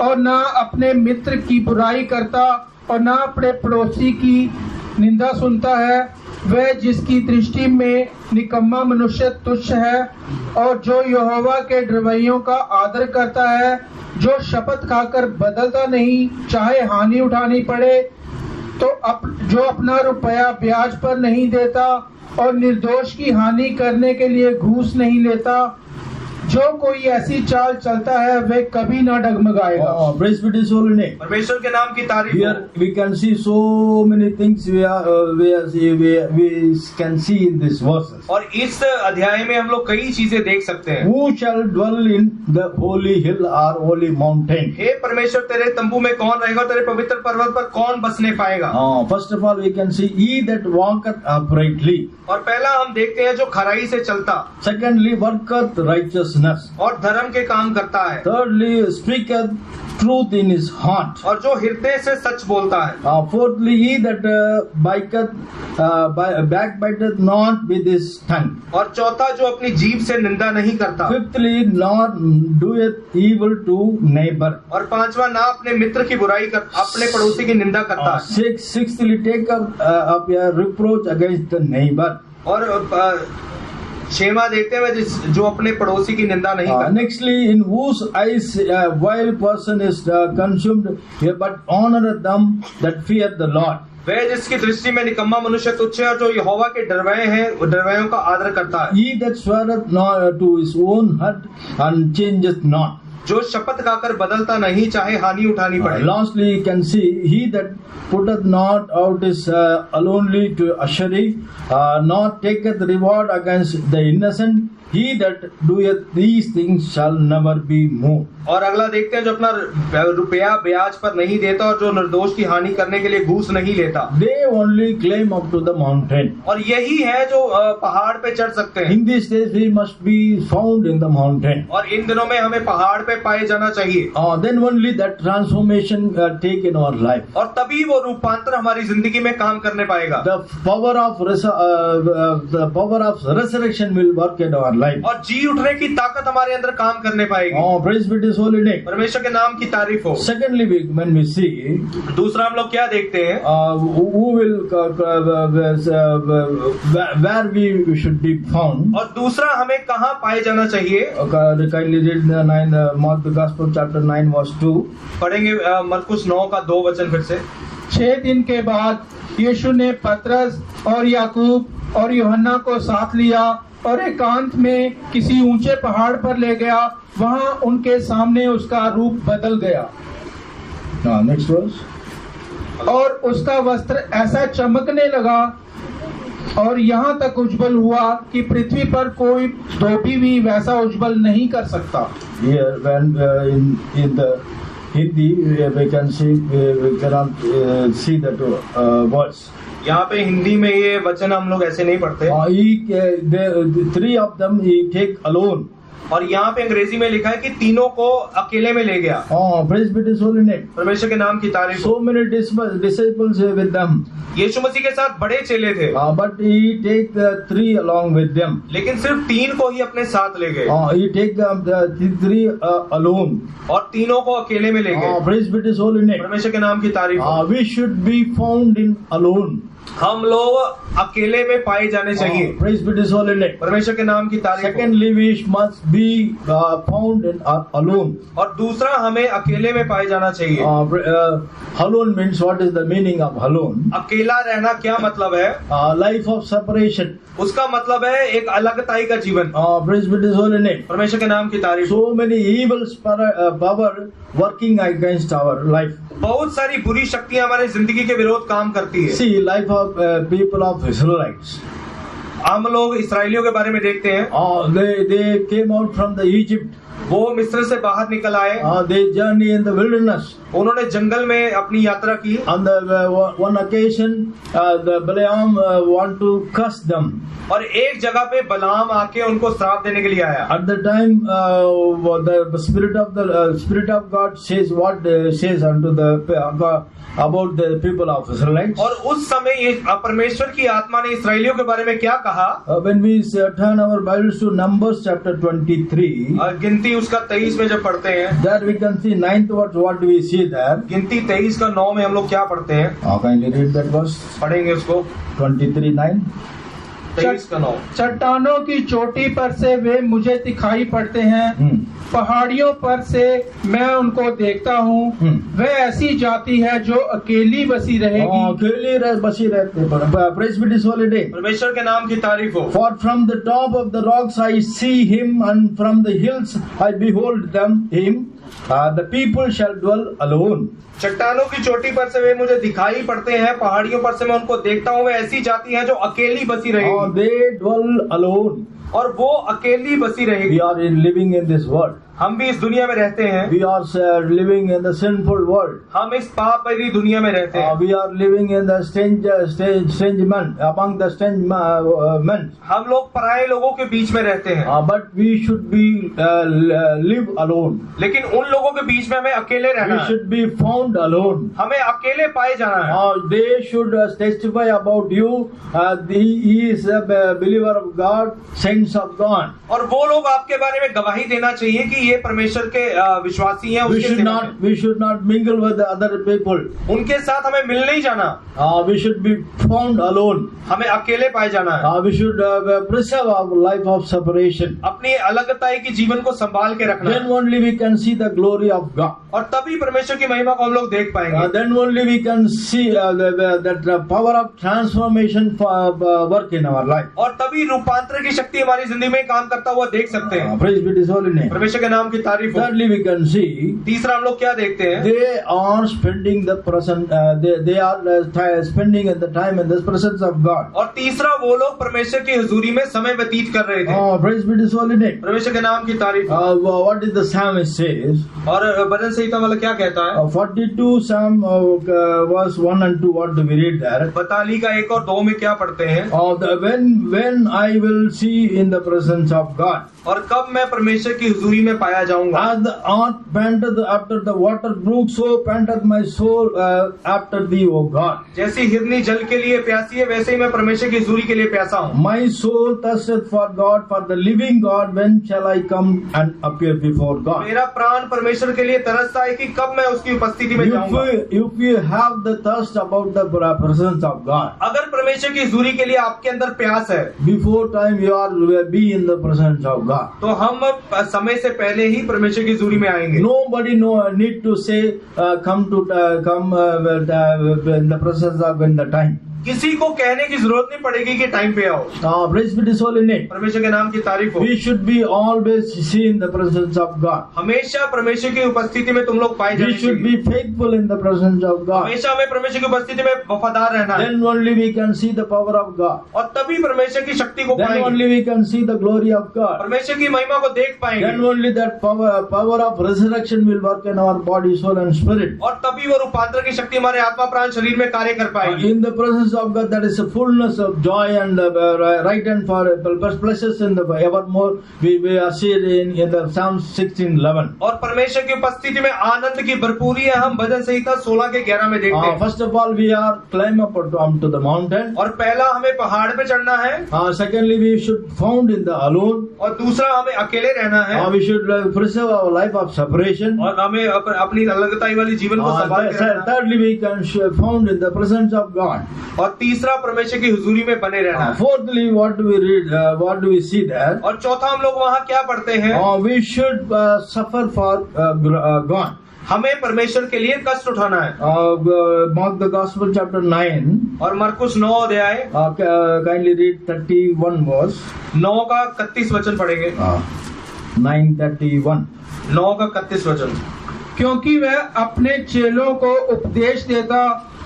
और न अपने मित्र की बुराई करता और न अपने पड़ोसी की निंदा सुनता है, वह जिसकी दृष्टि में निकम्मा मनुष्य तुच्छ है और जो यहोवा के डरवैयों का आदर करता है, जो शपथ खाकर बदलता नहीं, चाहे हानि उठानी पड़े तो जो अपना रुपया ब्याज पर नहीं देता और निर्दोष की हानि करने के लिए घूस नहीं लेता, जो कोई ऐसी चाल चलता है वह कभी ना डगमगाएगा। Praise be to His holy name. परमेश्वर के नाम की तारीफ हो। Here we can see so many things we can see in these verses. और इस अध्याय में हम लोग कई चीजें देख सकते हैं। Who shall dwell in the holy hill or holy mountain? हे परमेश्वर, तेरे तंबू में कौन रहेगा? तेरे पवित्र पर्वत पर कौन बसने पाएगा? First of all we can see he that walketh uprightly. और पहला हम देखते हैं जो खराई से चलता। Secondly, worketh righteousness. और धर्म के काम करता है। Thirdly, speaketh truth in his heart. और जो हृदय से सच बोलता है। Fourthly, he that backbiteth not with his tongue. और चौथा जो अपनी जीभ से निंदा नहीं करता। Fifthly, not doeth evil to neighbor. और पांचवा ना अपने मित्र की बुराई कर, अपने पड़ोसी की निंदा करता है। Sixthly, take up a reproach against the neighbor. और छेमा देखते हैं जो अपने पड़ोसी की निंदा नहीं करता। Nextly, in whose eyes a vile person is consumed, but honoreth them that fear the Lord. वह जिसकी दृष्टि में निकम्मा मनुष्य तुच्छ है और जो यहोवा के डरवैये हैं, डरवैयों का आदर करता है। He that sweareth not to his own hurt and changeth not. जो शपथ खाकर बदलता नहीं, चाहे हानि उठानी पड़े। Lastly, you can see he that putteth not out his alonely to usury, nor taketh reward against the innocent. He that doeth these things shall never be moved. और अगला देखते हैं जो अपना रुपया ब्याज पर नहीं देता और जो निर्दोष की हानि करने के लिए घूस नहीं लेता। They only climb up to the mountain. और यही है जो पहाड़ पे चढ़ सकते हैं। In these days we must be found in the mountain. और इन दिनों में हमें पहाड़ पे पाए जाना चाहिए। Then only that transformation take in our life. और तभी वो रूपांतर हमारी जिंदगी में काम करने पाएगा। The power of resurrection will work in our life. और जी उठने की ताकत हमारे अंदर काम करने पाएगी। Praise be to His holy name. परमेश्वर के नाम की तारीफ हो। Secondly, when we see, दूसरा हम लोग क्या देखते हैं? who will where we should be found. और दूसरा हमें कहाँ पाए जाना चाहिए? Kindly read Mark the Gospel chapter 9 verse 2. पढ़ेंगे मरकुस 9 का 2 वचन फिर से। 6 दिन के बाद यीशु ने पतरस और याकूब और यूहन्ना को साथ लिया और एकांत में किसी ऊंचे पहाड़ पर ले गया। वहां उनके सामने उसका रूप बदल गया। Next verse. और उसका वस्त्र ऐसा चमकने लगा और यहाँ तक उज्जवल हुआ कि पृथ्वी पर कोई धोबी भी वैसा उज्जवल नहीं कर सकता। Here, when in the Hindi we can see we cannot see that words. यहाँ पे हिंदी में ये वचन हम लोग ऐसे नहीं पढ़ते, the three of them he take alone. और यहाँ पे अंग्रेजी में लिखा है कि तीनों को अकेले में ले गया। Praise be to His holy name. परमेश्वर के नाम की तारीफ। So many disciples were with them. यीशु मसीह के साथ बड़े चेले थे, But he take the three along with them. लेकिन सिर्फ 3 को ही अपने साथ ले गए, He take the three alone. और तीनों को अकेले में ले गए। Praise be to His holy name. परमेश्वर के नाम की तारीफ। We should be found in alone. हम लोग अकेले में पाए जाने चाहिए। Praise be to His holy name. परमेश्वर के नाम की तारीफ। Secondly, we must be found in alone. और दूसरा, हमें अकेले में पाए जाना चाहिए। Alone means, what is the meaning of alone? अकेला रहना क्या मतलब है? Life of separation. उसका मतलब है एक अलगताई का जीवन। Praise be to His holy name. परमेश्वर के नाम की तारीफ। So many evil power working against our life. बहुत सारी बुरी शक्तियां हमारी जिंदगी के विरोध काम करती है। See, life of people of Israelites. हम लोग इसराइलियों के बारे में देखते हैं। They came out from the Egypt. वो मिस्र से बाहर निकल आए। They journey in the wilderness. उन्होंने जंगल में अपनी यात्रा की। On the one occasion, the Balaam want to curse them. और एक जगह पे बलाम आके उनको श्राप देने के लिए आया। At the time, the spirit of God says what says unto the about the people of Israelites. और उस समय ये परमेश्वर की आत्मा ने इसराइलियों के बारे में क्या कहा? When we turn our Bibles to Numbers chapter 23, गिनती उसका 23 में जब पढ़ते हैं, there we can see 9th verse. What do we see there? गिनती 23 का 9 में हम लोग क्या पढ़ते हैं? Kindly read that verse. पढ़ेंगे उसको। 23:9. 23 का 9। चट्टानों की चोटी पर से वे मुझे दिखाई पड़ते हैं, पहाड़ियों पर से मैं उनको देखता हूँ। वे ऐसी जाति है जो अकेली बसी रहेगी। अकेली बसी रहते। Praise be to His holy name. परमेश्वर के नाम की तारीफ हो। For from the top of the rocks I see him, and from the hills I behold him. The people shall dwell alone. चट्टानों की चोटी पर से वे मुझे दिखाई पड़ते हैं, पहाड़ियों पर से मैं उनको देखता हूँ। वे ऐसी जाति है जो अकेली बसी रहेगी। They dwell alone. और वो अकेली बसी रहेगी। We are living in this world. हम भी इस दुनिया में रहते हैं। We are living in the sinful world. हम इस पाप भरी दुनिया में रहते हैं। We are living in the strange men, among the strange men. हम लोग पराये लोगों के बीच में रहते हैं। But we should be live alone. लेकिन उन लोगों के बीच में हमें अकेले रहना है। We should be found alone. हमें अकेले पाए जाना है। They should testify about you. He is a believer of God, saints of God. और वो लोग आपके बारे में गवाही देना चाहिए कि ये परमेश्वर के विश्वासी हैं। We should not mingle with the other people. उनके साथ हमें मिल नहीं जाना। We should be found alone. हमें अकेले पाए जाना है। We should preserve our life of separation. अपनी अलगताई की जीवन को संभाल के रखना। Then only we can see the glory of God. और तभी परमेश्वर की महिमा को हम लोग देख पाएंगे। Then only we can see that power of transformation work in our life. और तभी रूपांतर की शक्ति हमारी जिंदगी में काम करता हुआ देख सकते हैं। Praise be to His holy name. परमेश्वर के नाम की तारीफ हो। Thirdly, we can see. तीसरा हम लोग क्या देखते हैं? They are spending the present. They are spending the time in the presence of God. और तीसरा वो लोग परमेश्वर की हुजूरी में समय व्यतीत कर रहे थे। Praise be to His holy name. परमेश्वर के नाम की तारीफ हो। What did the psalmist says? और भजन संहिता वाला क्या कहता है? 42 Psalm verse 1 and 2. What do we read there? बताली का 1 और 2 में क्या पढ़ते हैं? When I will see in the presence of God. और कब मैं परमेश्वर की हुजूरी में पाया जाऊंगा? As the earth panteth after the water brook, so panteth my soul after thee, O God. जैसी हिरनी जल के लिए प्यासी है, वैसे ही मैं परमेश्वर की हुजूरी के लिए प्यासा हूँ। My soul thirsteth for God, for the living God. When shall I come and appear before God? मेरा प्राण परमेश्वर के लिए तरसता है कि कब मैं उसकी उपस्थिति में जाऊंगा। If you have the thirst about the presence of God, अगर परमेश्वर की हुजूरी के लिए आपके अंदर प्यास है, before time you are be in the presence of God. तो हम समय से पहले ही परमेश्वर की हुजूरी में आएंगे। Nobody need to say come in the presence of in the time. किसी को कहने की जरूरत नहीं पड़ेगी कि टाइम पे आओ। Praise be to His holy name. परमेश्वर के नाम की तारीफ हो। We should be always seen the presence of God. हमेशा परमेश्वर की उपस्थिति में तुम लोग पाए जाने We should be faithful in the presence of God. हमेशा हमें परमेश्वर की उपस्थिति में वफादार रहना है। Then only we can see the power of God. और तभी परमेश्वर की शक्ति को Then पाएंगे। only we can see the glory of God. परमेश्वर की महिमा को देख पाएंगे। Then only that power of resurrection will work in our body, soul and spirit. और तभी वो रूपांतर की शक्ति हमारे आत्मा प्राण शरीर में कार्य कर पाएगी। In the presence of God, that is a fullness of joy and right and for pleasures in the evermore. We are seeing in the Psalm 16:11. और परमेश्वर की उपस्थिति में आनंद की भरपूरी है, हम भजन संहिता 16 के 11 में देखते हैं। First of all, we are climb up onto the mountain. और पहला हमें पहाड़ पे चढ़ना है। Secondly, we should found in the alone. और दूसरा हमें अकेले रहना है। We should preserve our life of separation. और हमें अपनी अलगताई वाली जीवन को संभाल के रखना है। Thirdly, we can found in the presence of God. और तीसरा परमेश्वर की हुजूरी में बने रहना है। Fourthly, what do we read? What do we see there? और चौथा हम लोग वहाँ क्या पढ़ते हैं? We should suffer for God. हमें परमेश्वर के लिए कष्ट उठाना है। Mark the Gospel chapter 9. और मरकुस 9 अध्याय kindly read 31 verse. 9 का 31 वचन पढ़ेंगे। 9:31. 9 का 31 वचन। क्योंकि वह अपने चेलों को उपदेश देता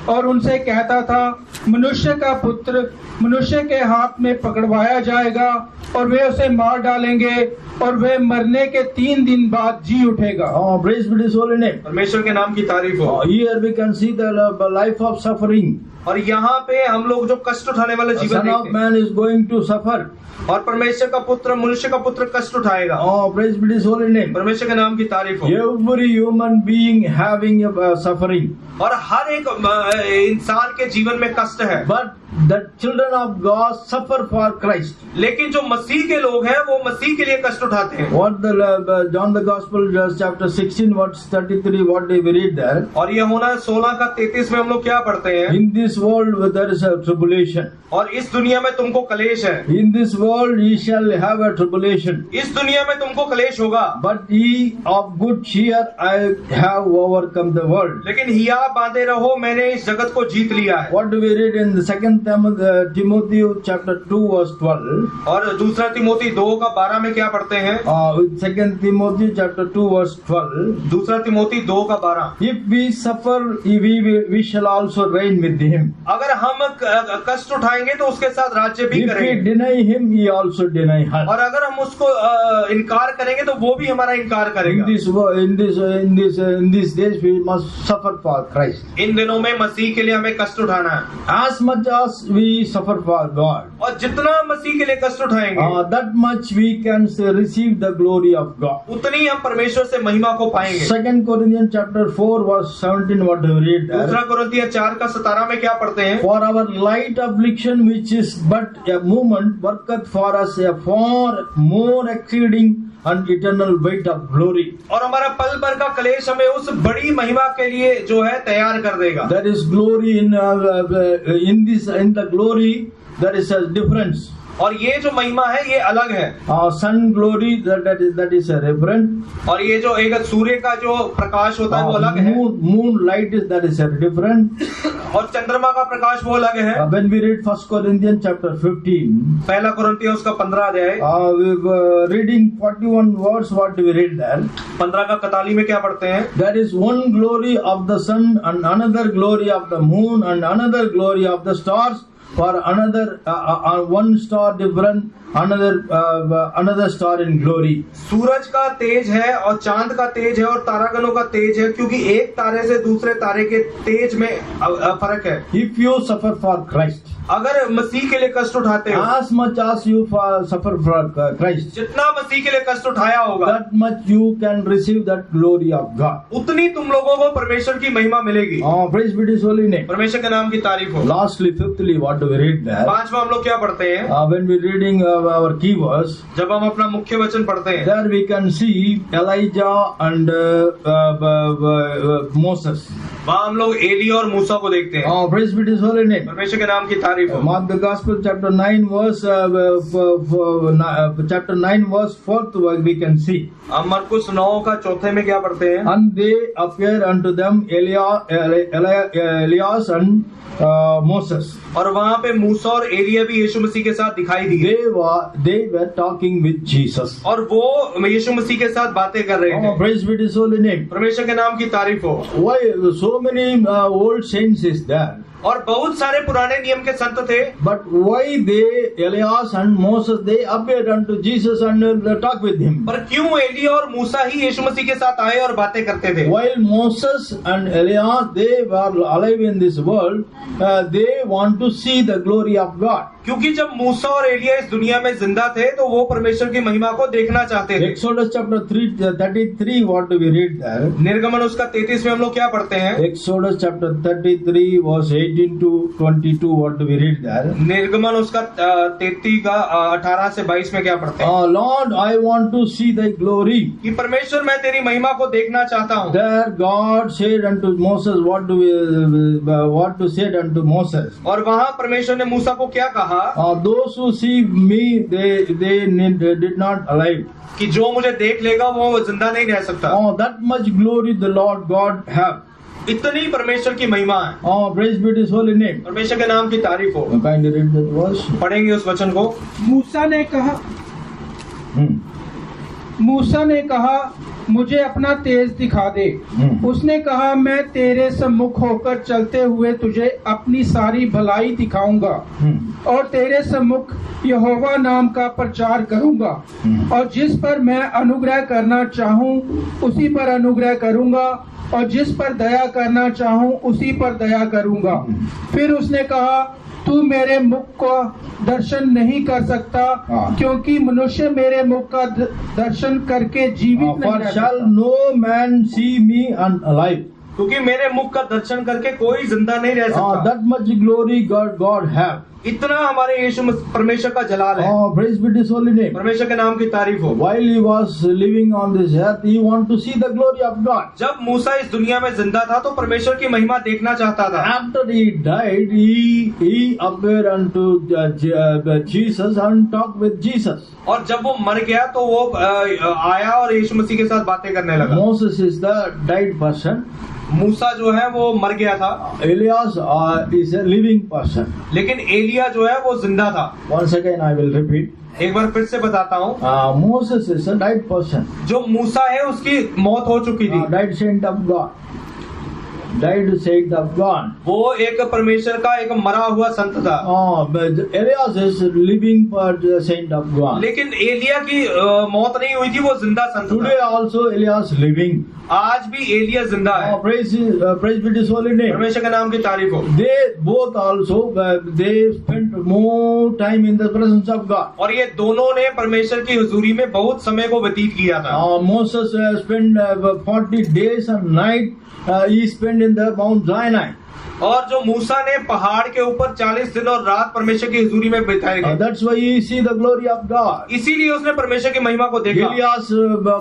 और उनसे कहता था, मनुष्य का पुत्र मनुष्य के हाथ में पकड़वाया जाएगा और वे उसे मार डालेंगे और वह मरने के 3 दिन बाद जी उठेगा। Praise be His holy name. परमेश्वर के नाम की तारीफ हो। Here we can see the life of suffering. और यहाँ पे हम लोग जो कष्ट उठाने वाला जीवन Son of देखते हैं। man is going to suffer. और परमेश्वर का पुत्र मनुष्य का पुत्र कष्ट उठाएगा। Praise be His holy name. परमेश्वर के नाम की तारीफ हो। Every human being having suffering. और हर एक इंसान के जीवन में कष्ट है। But the children of God suffer for Christ. लेकिन जो मसीह के लोग हैं वो मसीह के लिए कष्ट उठाते हैं। What the John the Gospel chapter 16 verse 33, what do we read there? और ये होना 16 का 33 में हम लोग क्या पढ़ते हैं? In this world there is a tribulation. और इस दुनिया में तुमको कलेश है। In this world ye shall have a tribulation. इस दुनिया में तुमको कलेश होगा। But ye of good cheer, I have overcome the world. लेकिन हिया बांधे रहो, मैंने इस जगत को जीत लिया है। What do we read in the second Timothy chapter 2 verse 12? और दूसरा तिमोथी 2 का 12 में क्या पढ़ते हैं? Second Timothy chapter 2 verse 12. दूसरा तिमोथी 2 का 12। If we suffer, we shall also reign with him. अगर हम कष्ट उठाएंगे तो उसके साथ राज्य भी If we करेंगे। deny him, he also deny us. और अगर हम उसको इनकार करेंगे तो वो भी हमारा इनकार करेगा। In these days, we must suffer for Christ. इन दिनों में मसीह के लिए हमें कष्ट उठाना है। As much as we suffer for God, और जितना मसीह के लिए कष्ट उठाएंगे that much we can receive the glory of God. उतनी हम परमेश्वर से महिमा को पाएंगे। 2 Corinthians chapter 4 verse 17, what do we read there? दूसरा कुरिन्थियों 4 का 17 में क्या पढ़ते हैं? For our light affliction, which is but a moment, worketh for us a far more exceeding and eternal weight of glory. और हमारा पल भर का कलेश हमें उस बड़ी महिमा के लिए जो है तैयार कर देगा। There is glory in the glory. There is a difference. और ये जो महिमा है ये अलग है। Sun glory, that is a different. और ये जो एक सूर्य का जो प्रकाश होता है वो अलग है। Moon light that is a different. और चंद्रमा का प्रकाश वो अलग है। When we read 1 Corinthians chapter 15, पहला कुरिन्थियों उसका 15 अध्याय, reading 41 words, what do we read there? 15 का 41 में क्या पढ़ते हैं? There is one glory of the sun and another glory of the moon and another glory of the stars. For another one star different, another star in glory. सूरज का तेज है और चांद का तेज है और तारागणों का तेज है, क्योंकि एक तारे से दूसरे तारे के तेज में फर्क है। If you suffer for Christ, अगर मसीह के लिए कष्ट उठाते हो, as much as you suffer for Christ, जितना मसीह के लिए कष्ट उठाया होगा, that much you can receive that glory of God. उतनी तुम लोगों को परमेश्वर की महिमा मिलेगी। Praise be His holy name. परमेश्वर के नाम की तारीफ हो। Lastly, fifthly, what do we read there? पांचवा हम लोग क्या पढ़ते हैं? When we reading our key verse, जब हम अपना मुख्य वचन पढ़ते हैं, there we can see Elijah and Moses. वहाँ हम लोग एली और मूसा को देखते हैं। Praise be His holy name. परमेश्वर के नाम की तारीफ हो। Mark the Gospel chapter 9 verse chapter 9 verse 4 we can see. हम मरकुस 9 का 4 में क्या पढ़ते हैं? And they appear unto them Elias and Moses. और वहाँ पे मूसा और एलिया भी यीशु मसीह के साथ दिखाई दिए। They were talking with Jesus. और वो यीशु मसीह के साथ बातें कर रहे थे। Praise be His holy name. परमेश्वर के नाम की तारीफ हो। Why so many old saints is there? और बहुत सारे पुराने नियम के संत थे, But why Elias and Moses, they appeared unto Jesus and talked with him. पर क्यों एलिया और मूसा ही यीशु मसीह के साथ आए और बातें करते थे? While Moses and Elias, they were alive in this world, they want to see the glory of God. क्योंकि जब मूसा और एलिया इस दुनिया में जिंदा थे तो वो परमेश्वर की महिमा को देखना चाहते थे। Exodus chapter 33, what do we read there? निर्गमन उसका 33 में हम लोग क्या पढ़ते हैं? Exodus chapter 33 verse 18 to 22, what do we read there? निर्गमन उसका 33 का 18 से 22 में क्या पढ़ते हैं? Lord, I want to see thy glory. कि परमेश्वर मैं तेरी महिमा को देखना चाहता हूँ। There God said unto Moses, what to said unto Moses? और वहाँ परमेश्वर ने मूसा को क्या कहा? Those who see me, they did not alive. कि जो मुझे देख लेगा वो जिंदा नहीं रह सकता। That much glory the Lord God have. इतनी परमेश्वर की महिमा है। Praise be His holy name. परमेश्वर के नाम की तारीफ हो। Kindly read that verse. पढ़ेंगे उस वचन को। मूसा ने कहा मुझे अपना तेज दिखा दे। उसने कहा मैं तेरे सम्मुख होकर चलते हुए तुझे अपनी सारी भलाई दिखाऊंगा और तेरे सम्मुख यहोवा नाम का प्रचार करूंगा और जिस पर मैं अनुग्रह करना चाहूं उसी पर अनुग्रह करूंगा और जिस पर दया करना चाहूं उसी पर दया करूंगा। फिर उसने कहा तू मेरे मुख का दर्शन नहीं कर सकता क्योंकि मनुष्य मेरे मुख का दर्शन करके जीवित नहीं रह सकता। Shall no man see me alive? क्योंकि मेरे मुख का दर्शन करके कोई जिंदा नहीं रह सकता। That much glory God have. इतना हमारे यीशु परमेश्वर का जलाल है। Praise be His holy name. परमेश्वर के नाम की तारीफ हो। While he was living on this earth, he wanted to see the glory of God. जब मूसा इस दुनिया में जिंदा था तो परमेश्वर की महिमा देखना चाहता था। After he died, he appeared unto Jesus and talked with Jesus. और जब वो मर गया तो वो आया और यीशु मसीह के साथ बातें करने लगा। Moses is the died person. मूसा जो है वो मर गया था। Elias is a living person. लेकिन एलिया जो है वो जिंदा था। Once again I will repeat. एक बार फिर से बताता हूँ। Moses is a died person. जो मूसा है उसकी मौत हो चुकी थी। Died saint of God. Died saint of God. वो एक परमेश्वर का एक मरा हुआ संत था। But Elias is living saint of God. लेकिन एलिया की मौत नहीं हुई थी, वो जिंदा संत था। Today also Elias living. आज भी एलिया जिंदा है। Praise be His holy name. परमेश्वर के नाम की तारीफ हो। They both also they spent more time in the presence of God. और ये दोनों ने परमेश्वर की हुजूरी में बहुत समय को व्यतीत किया था। Moses spent 40 days and night he spent in the Mount Sinai. और जो मूसा ने पहाड़ के ऊपर 40 दिन और रात परमेश्वर की हुजूरी में बिताए गए। That's why you see the glory of God. इसीलिए उसने परमेश्वर की महिमा को देखा। Elias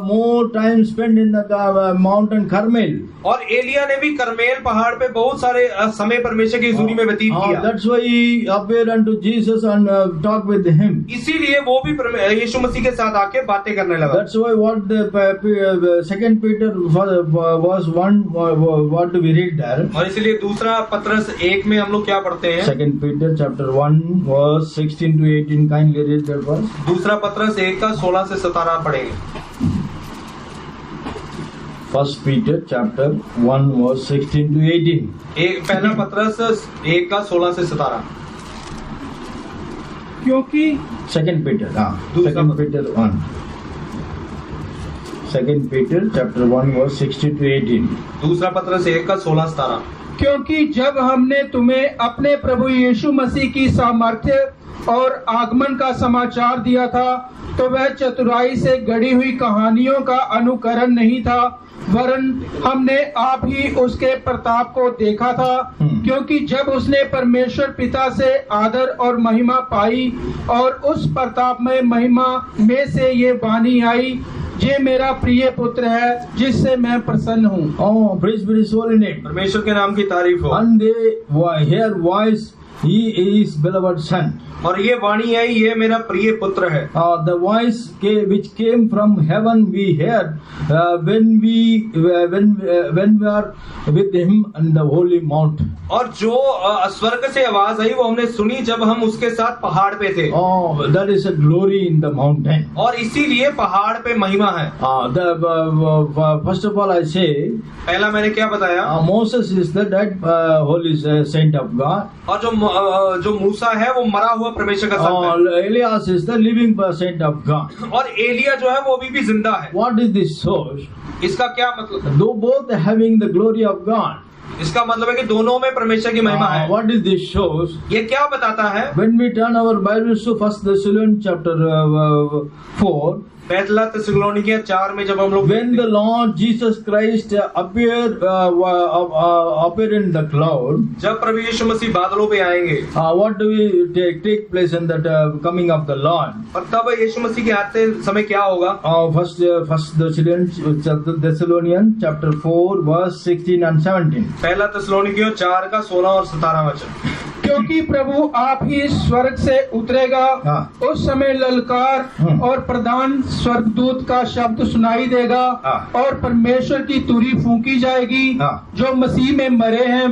more time spent in the mountain Carmel. और एलिया ने भी करमेल पहाड़ पे बहुत सारे समय परमेश्वर की हुजूरी में व्यतीत किया। That's why he appeared unto Jesus and talked with him. इसीलिए वो भी यीशु मसीह के साथ आके बातें करने लगा। That's why what the second Peter was 1, what do we read there? और इसीलिए दूसरा पत्रस 1 में हम लोग क्या पढ़ते हैं? Second Peter chapter 1 verse 16 to 18, kindly read that verse. दूसरा पत्रस 1 का 16 से 17 पढ़ेंगे। First Peter chapter 1 verse 16 to 18. पहला पत्रस 1 का 16 से 17। क्योंकि Second Peter, Second Peter 1. Second Peter chapter 1 verse 16 to 18. दूसरा पत्रस 1 का 16-17। क्योंकि जब हमने तुम्हें अपने प्रभु यीशु मसीह की सामर्थ्य और आगमन का समाचार दिया था तो वह चतुराई से गढ़ी हुई कहानियों का अनुकरण नहीं था, वरन हमने आप ही उसके प्रताप को देखा था। क्योंकि जब उसने परमेश्वर पिता से आदर और महिमा पाई और उस प्रताप में महिमा में से ये वाणी आई, ये मेरा प्रिय पुत्र है जिससे मैं प्रसन्न हूँ। Praise be His holy name. परमेश्वर के नाम की तारीफ हो। And they hear voice He is beloved son. और ये वाणी है, ये मेरा प्रिय पुत्र है। The voice which came from heaven we heard when we are with him on the holy mount. और जो स्वर्ग से आवाज आई वो हमने सुनी जब हम उसके साथ पहाड़ पे थे। Oh, that is a glory in the mountain. और इसीलिए पहाड़ पे महिमा है। First of all I say, पहला मैंने क्या बताया? Moses is the dead holy saint of God. और जो मूसा है वो मरा हुआ परमेश्वर का संत है। Elias is the living saint of God. और एलिया जो है वो भी जिंदा है। What is this source? इसका क्या मतलब? Though both having the glory of God. इसका मतलब है कि दोनों में परमेश्वर की महिमा है। What is this shows? ये क्या बताता है? When we turn our Bibles to 1 Thessalonians chapter 4, पहला थिस्सलुनीकियों 4 में जब हम लोग when the Lord Jesus Christ appeared in the cloud, जब प्रभु यीशु मसीह बादलों पे आएंगे, what do we take place in that coming of the Lord? और तब यीशु मसीह के आते समय क्या होगा? First Thessalonians chapter 4 verse 16 and 17. पहला थिस्सलुनीकियों 4 का 16 और 17 वचन। क्योंकि प्रभु आप ही स्वर्ग से उतरेगा, उस समय ललकार और प्रधान स्वर्गदूत का शब्द सुनाई देगा और परमेश्वर की तुरी फूंकी जाएगी। जो मसीह में मरे हैं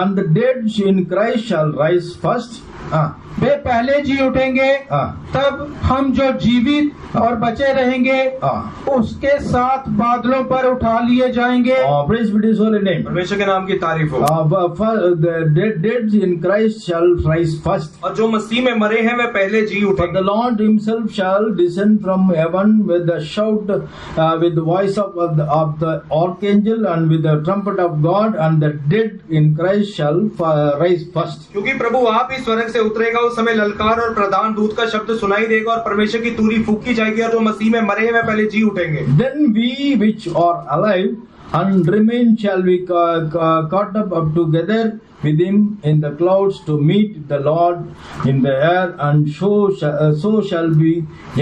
and the dead in Christ shall rise first. वे पहले जी उठेंगे, तब हम जो जीवित और बचे रहेंगे उसके साथ बादलों पर उठा लिए जाएंगे। Praise be His holy name. परमेश्वर के नाम की तारीफ हो। The dead in Christ shall rise first. और जो मसीह में मरे हैं वे पहले जी उठेंगे। The Lord Himself shall descend from heaven with the shout, with the voice of the archangel and with the trumpet of God, and the dead in Christ shall rise first. क्योंकि प्रभु आप ही स्वर्ग से उतरेगा, उस समय ललकार और प्रधान दूत का शब्द सुनाई देगा और परमेश्वर की तुरी फूंकी जाएगी और जो मसीह में मरे हैं वे पहले जी उठेंगे। Then we which are alive and remain shall be caught up together with him in the clouds to meet the Lord in the air, and so shall we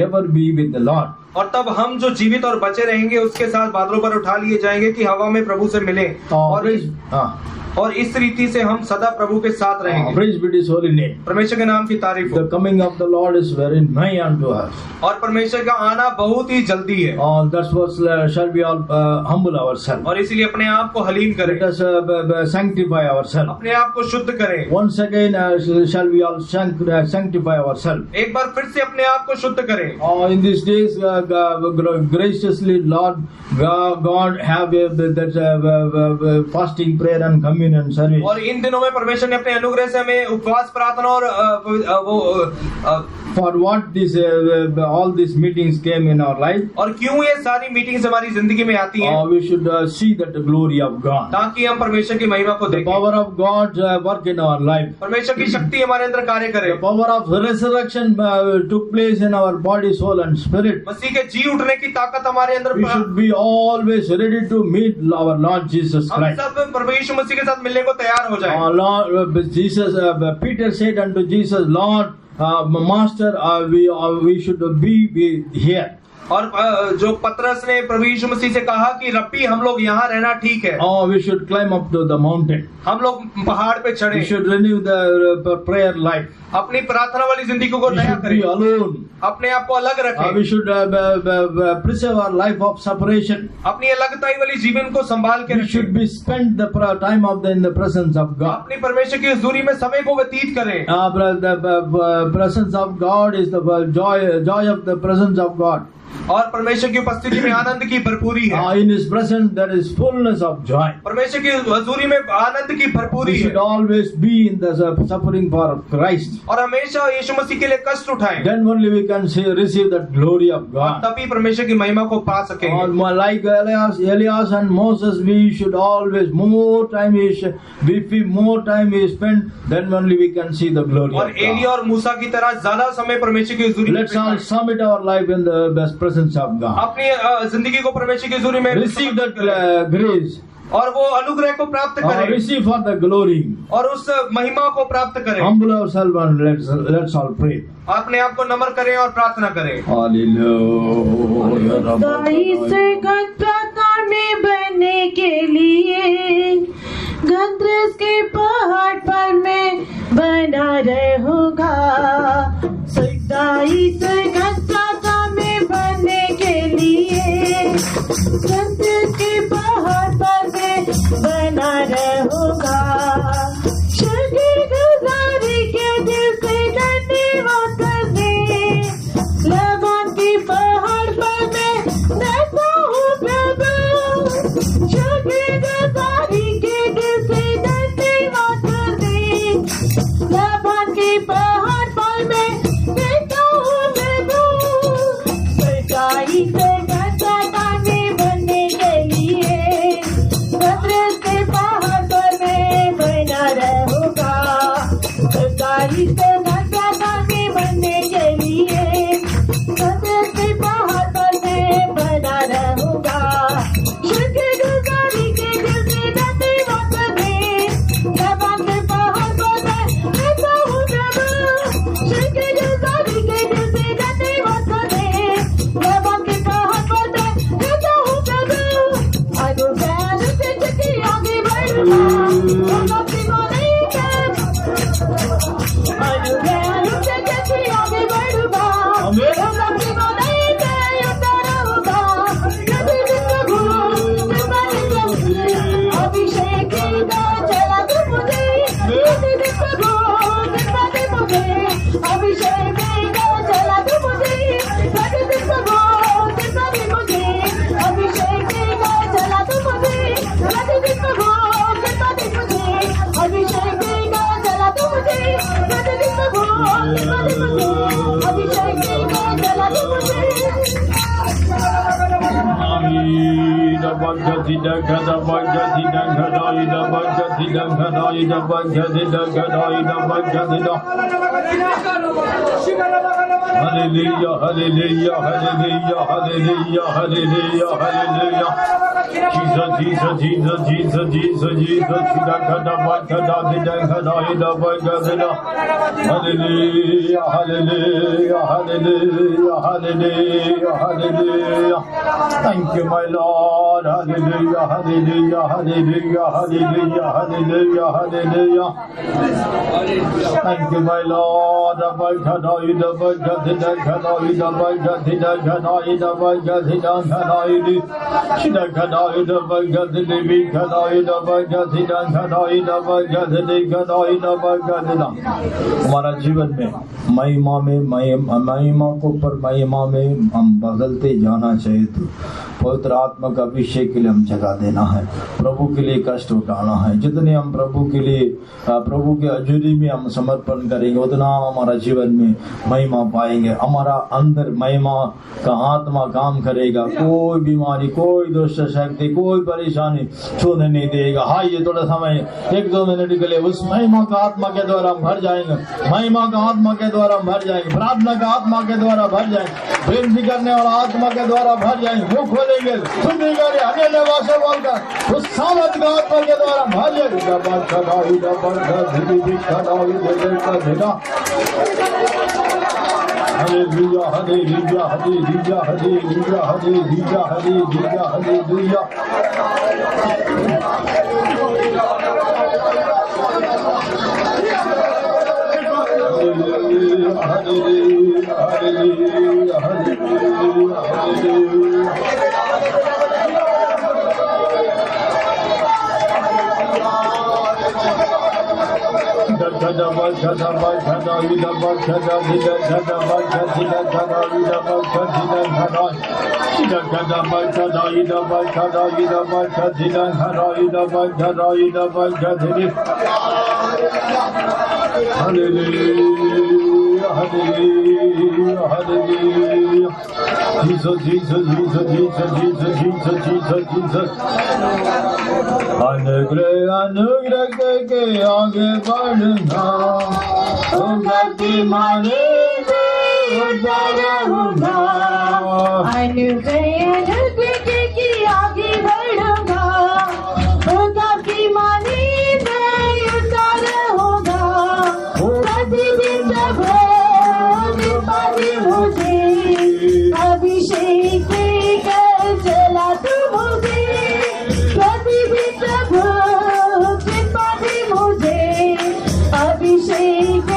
ever be with the Lord. और तब हम जो जीवित और बचे रहेंगे उसके साथ बादलों पर उठा लिए जाएंगे कि हवा में प्रभु से मिले, और इस रीति से हम सदा प्रभु के साथ रहेंगे। Praise be His holy name. परमेश्वर के नाम की तारीफ हो। The coming of the Lord is very nigh unto us. और परमेश्वर का आना बहुत ही जल्दी है। That's what shall we all humble ourselves. और इसीलिए अपने आप को हलीम करें। Let us sanctify ourselves. अपने आप को शुद्ध करें। Once again shall we all sanctify ourselves. एक बार फिर से अपने आप को शुद्ध करें। In these days, graciously Lord God have that fasting, prayer and communion service. और इन दिनों में परमेश्वर ने अपने अनुग्रह से हमें उपवास, प्रार्थना और for what this all these meetings came in our life. और क्यों ये सारी मीटिंग्स हमारी जिंदगी में आती हैं? We should see that the glory of God. ताकि हम परमेश्वर की महिमा को देखें। The power of God work in our life. परमेश्वर की शक्ति हमारे अंदर कार्य करे। The power of resurrection took place in our body, soul and spirit. मसीह के जी उठने की ताकत हमारे अंदर। We should be always ready to meet our Lord Jesus Christ. हम सब प्रभु यीशु मसीह के साथ मिलने को तैयार हो जाएं। Lord Jesus, Peter said unto Jesus, Lord, Master, we should be here. और जो पतरस ने प्रभु यीशु मसीह से कहा कि रब्बी हम लोग यहाँ रहना ठीक है। We should climb up to the mountain. हम लोग पहाड़ पे चढ़े। We should renew the prayer life. अपनी प्रार्थना वाली जिंदगी को नया करें। We should be alone. अपने आप को अलग रखें। We should preserve our life of separation. अपनी अलगताई वाली जीवन को संभाल के We should be spend the time in the presence of God. अपनी परमेश्वर की हुजूरी में समय को व्यतीत करें। The presence of God is the joy of the presence of God. और परमेश्वर की उपस्थिति में आनंद की भरपूरी है। In His presence there is fullness of joy. परमेश्वर की हुजूरी में आनंद की भरपूरी है। We should always be in the suffering for Christ. और हमेशा यीशु मसीह के लिए कष्ट उठाएं। Then only we can receive that glory of God. तभी परमेश्वर की महिमा को पा सकेंगे। Like Elias and Moses, we should always more time we spend, then only we can see the glory और of God. एलिया और मूसा की तरह ज्यादा समय परमेश्वर की हुजूरी में Let's all submit our life in the best presence of God. अपनी जिंदगी को परमेश्वर की हुजूरी में Receive that grace. और वो अनुग्रह को प्राप्त करें। Receive for the glory. और उस महिमा को प्राप्त करें। Humble ourselves and let's all pray. अपने आप को नम्र करें और प्रार्थना करें। Hallelujah. में बनने के लिए गंद्रेस के पहाड़ पर मैं बना Hallelujah, hallelujah, hallelujah, hallelujah, hallelujah, hallelujah. Jesus, Jesus, Jesus, Jesus, Jesus, Jesus. Hallelujah, hallelujah, hallelujah, hallelujah, hallelujah. Thank you, my Lord. Hallelujah, hallelujah, hallelujah, hallelujah, hallelujah, hallelujah. Thank you, my Lord. हमारा जीवन में महिमा को पर महिमा में हम बदलते जाना चाहिए। तो पवित्र आत्मा का अभिषेक के लिए हम जगह देना है, प्रभु के लिए कष्ट उठाना है। जितने हम प्रभु के लिए प्रभु के हजूरी में हम समर्पण करेंगे उतना हमारा जीवन में महिमा पाएंगे। हमारा अंदर महिमा का आत्मा काम करेगा। कोई बीमारी, कोई दुष्ट शक्ति, कोई परेशानी छूने नहीं देगा। हाँ, ये थोड़ा समय 1-2 मिनट के लिए उस महिमा का आत्मा के द्वारा हम भर जाएंगे। महिमा का आत्मा के द्वारा हम भर जाएंगे। प्रार्थना का आत्मा के द्वारा भर जाएंगे। प्रेम करने वाला आत्मा के द्वारा भर जाएंगे। मुख खोलेंगे, सुनने के लिए अकेले भाषा बोलकर उस सामर्थ का आत्मा के द्वारा भर जाएंगे। Hallelujah, hallelujah, hallelujah, hallelujah, hallelujah, hallelujah, hallelujah. Hallelujah, hallelujah, hallelujah, hallelujah. Hallelujah, hallelujah. Jesus, Jesus, Jesus, Jesus, Jesus, Jesus, Jesus, Jesus. अनुग्रह के आगे बढ़ना, तो गति माने उदार होना। अनुग्रह के आगे बढ़ूंगा, तो गति माने उदार होगा। प्रतिदिन मुझे अभिषेक कर चला तू मुझे। प्रतिदिन मुझे अभिषेक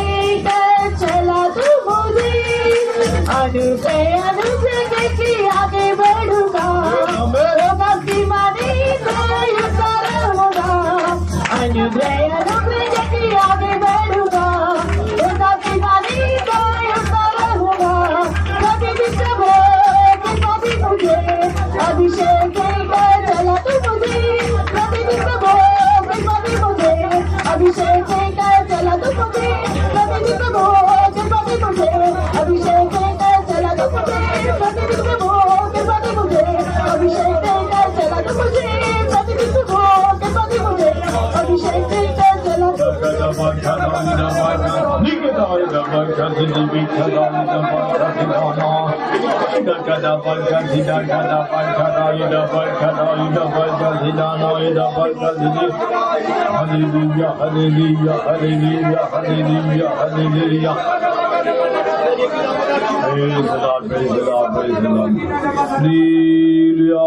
कर चला तू मुझे। अनुग्रह के आगे बढ़ूंगा, तो भक्ति मानी उतार होगा। अनुग्रह के आगे बढ़ूंगा, तो भक्ति मानी उतार होगा। कभी भी प्रभु कभी मुझे अभिषेक कर चला तू मुझे। कभी भी प्रभु कभी मुझे अभिषेक कर चला तू मुझे। कभी भी प्रभु कभी मुझे अभिषेक कर चला तू मुझे। कभी भी प्रभु कभी मुझे अभिषेक कर चला तू मुझे। कभी भी प्रभु कभी मुझे अभिषेक कर चला तू Hallelujah, hallelujah, hallelujah, hallelujah, hallelujah. Praise the Lord, praise the Lord, praise the Lord. Hallelujah.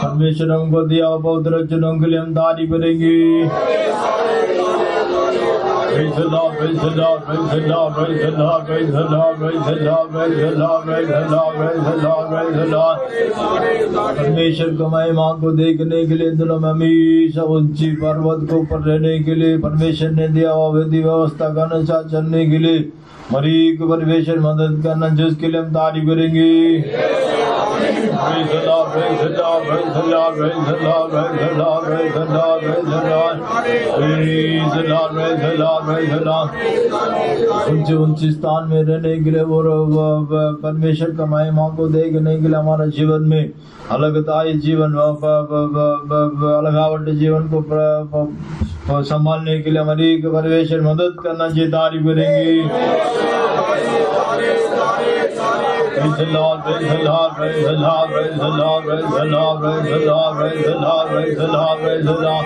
परमेश्वर हमको दिया पवित्र वचनों के लिए हम तारीफ करेंगे। Praise the Lord, praise the Lord, praise the Lord, praise the Lord, praise the Lord, praise the Lord, praise the Lord, praise the Lord, praise the Lord, praise the Lord. परमेश्वर को महिमा को देखने के लिए दिलों में हमेशा ऊंची पर्वत को ऊपर रहने के लिए परमेश्वर ने दिया हुआ विधि व्यवस्था का अनुसार चलने के लिए मरी को परमेश्वर मदद करना, जिसके लिए हम तारीफ करेंगे। Praise the Lord, praise the Lord, praise the Lord, praise the Lord, praise the Lord, praise the Lord, praise the Lord. उच्च स्थान में रहने के लिए और परमेश्वर का महिमा को देखने के लिए हमारा जीवन में अलगताई जीवन अलगावट जीवन को संभालने के लिए हमारी परमेश्वर मदद करना चाहिए। तारीफ करेंगे। Praise the Lord, praise the Lord, praise the Lord, praise the Lord, praise the Lord, praise the Lord, praise the Lord, praise the Lord, praise the Lord।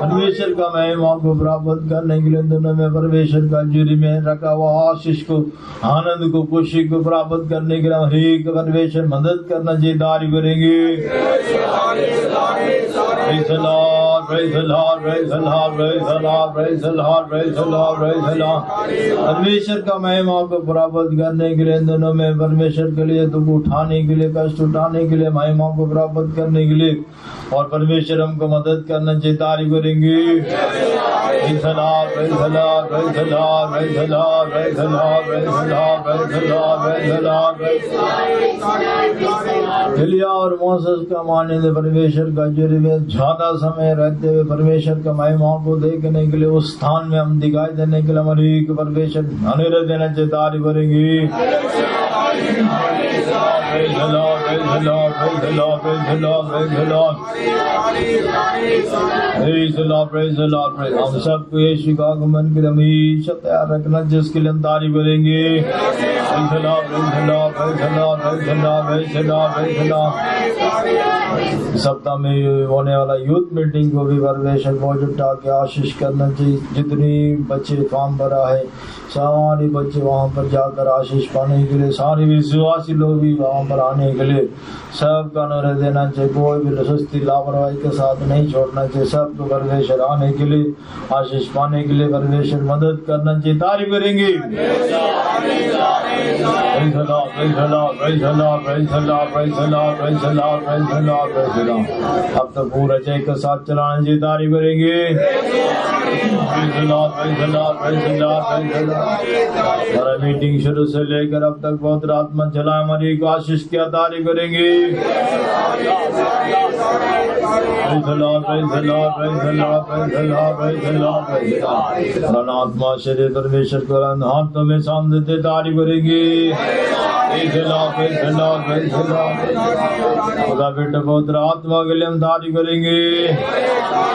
परमेश्वर का महिमा को प्राप्त करने के लिए दोनों में परमेश्वर का जुरी में रखा हुआ आशीष को, आनंद को, खुशी को प्राप्त करने के लिए हरेक परमेश्वर मदद करना चाहिए। तारीफ करेंगे। Praise the Lord, praise the Lord, praise the Lord, praise the Lord, praise the Lord, praise the Lord, praise the Lord। परमेश्वर का महिमा को प्राप्त करने के लिए दोनों में परमेश्वर के लिए दुख उठाने के लिए, कष्ट उठाने के लिए, महिमा को प्राप्त करने के लिए और परमेश्वर हमको मदद करना चाहिए। तारीफ करेंगे। Praise the Lord, praise the Lord, praise the Lord, praise the Lord, praise the Lord, praise the Lord, praise the Lord, praise the Lord, praise the Lord। Elia और मोसेस का मानने परमेश्वर का जुरी में ज्यादा समय रहते हुए परमेश्वर का महिमा को देखने के लिए उस स्थान में हम दिखाई देने के लिए हमारी परमेश्वर अनुरोध देना चाहिए। तारीफ करेंगे। Praise the Lord, praise the Lord, praise the Lord, praise the Lord, praise the Lord, praise the Lord, praise the Lord, praise। हम सबको यीशु का आगमन के लिए हमेशा तैयार रखना जिसके लिए हम तारीफ करेंगे। Praise the Lord, praise the Lord, praise the Lord, praise the Lord, praise the Lord, praise the Lord। सप्ताह में होने वाला यूथ मीटिंग को भी परमेश्वर मौज उठा के आशीष करना चाहिए। जितनी बच्चे फॉर्म भरा है सारे बच्चे वहाँ पर जाकर आशीष पाने के लिए, सारे विश्वासी लोग भी वहाँ पर आने के लिए सबका अनुरोध देना चाहिए। कोई भी सुस्ती लापरवाही के साथ नहीं छोड़ना चाहिए। सबको परमेश्वर आने के लिए, आशीष पाने के लिए परमेश्वर मदद करना चाहिए। तारीफ करेंगे। Praise the Lord, praise the Lord, praise the Lord, praise the Lord, praise the Lord, praise the Lord, praise the Lord, praise the Lord। अब तो पूरा जय के साथ चलाना चाहिए। तारीफ करेंगे। Praise the Lord, praise the Lord, praise the Lord, praise the Lord। हमारा मीटिंग शुरू से लेकर अब तक बहुत आत्मा चला हमारी को आशीष किया। तारीफ करेंगे। Praise the Lord, praise the Lord, praise the Lord, praise the Lord, praise the Lord, praise the Lord। आत्मा शरीर परमेश्वर को हाथों में साम देते। तारीफ करेंगे। Praise the Lord, praise the Lord, praise the Lord। खुदा बेटा पवित्र आत्मा के लिए हम तारीफ करेंगे।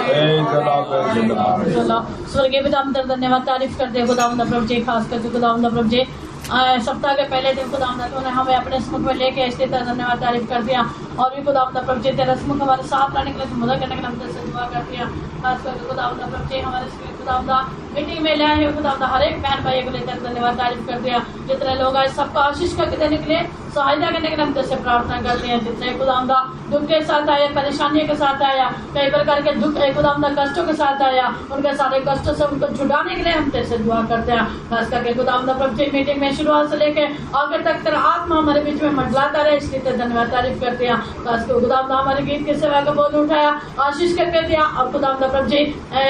Praise the Lord, praise the Lord। स्वर्गीय पिता हम तेरा धन्यवाद तारीफ करते हैं खुदावंद प्रभु जी, खास करके खुदावंद प्रभु जी सप्ताह के पहले दिन खुदावंद तूने हमें अपने समुख में लेके इसलिए तेरा धन्यवाद तारीफ कर दिया। और भी खुदावंद प्रभु जी तेरा समुख हमारे साथ लाने के लिए, मदद करने के लिए हम तेरे से दुआ करते हैं। खास करके खुदावंद प्रभु जी हमारे खुदावंद मीटिंग में लाए हैं खुदावंद हर एक बहन भाई को लेकर धन्यवाद तारीफ कर दिया। जितने लोग आए सबको आशीष करके देने के लिए, सहायता करने के लिए हम तेरे से प्रार्थना करते हैं। जितने खुदावंद दुख के साथ आया, परेशानी के साथ आया, कई प्रकार के दुख खुदावंद कष्टों के साथ आया, उनके सारे कष्टों से उनको छुड़ाने के लिए हम तेरे से दुआ करते हैं। खास करके खुदावंद प्रभु जी मीटिंग में शुरुआत से लेकर आखिर तक तेरा आत्मा हमारे बीच में मंडलाता रहे, इसलिए तेरे धन्यवाद तारीफ करते हैं। खास कर खुदावंद हमारे गीत की सेवा का बोझ उठाया, आशीष करके दिया। और खुदावंद प्रभु जी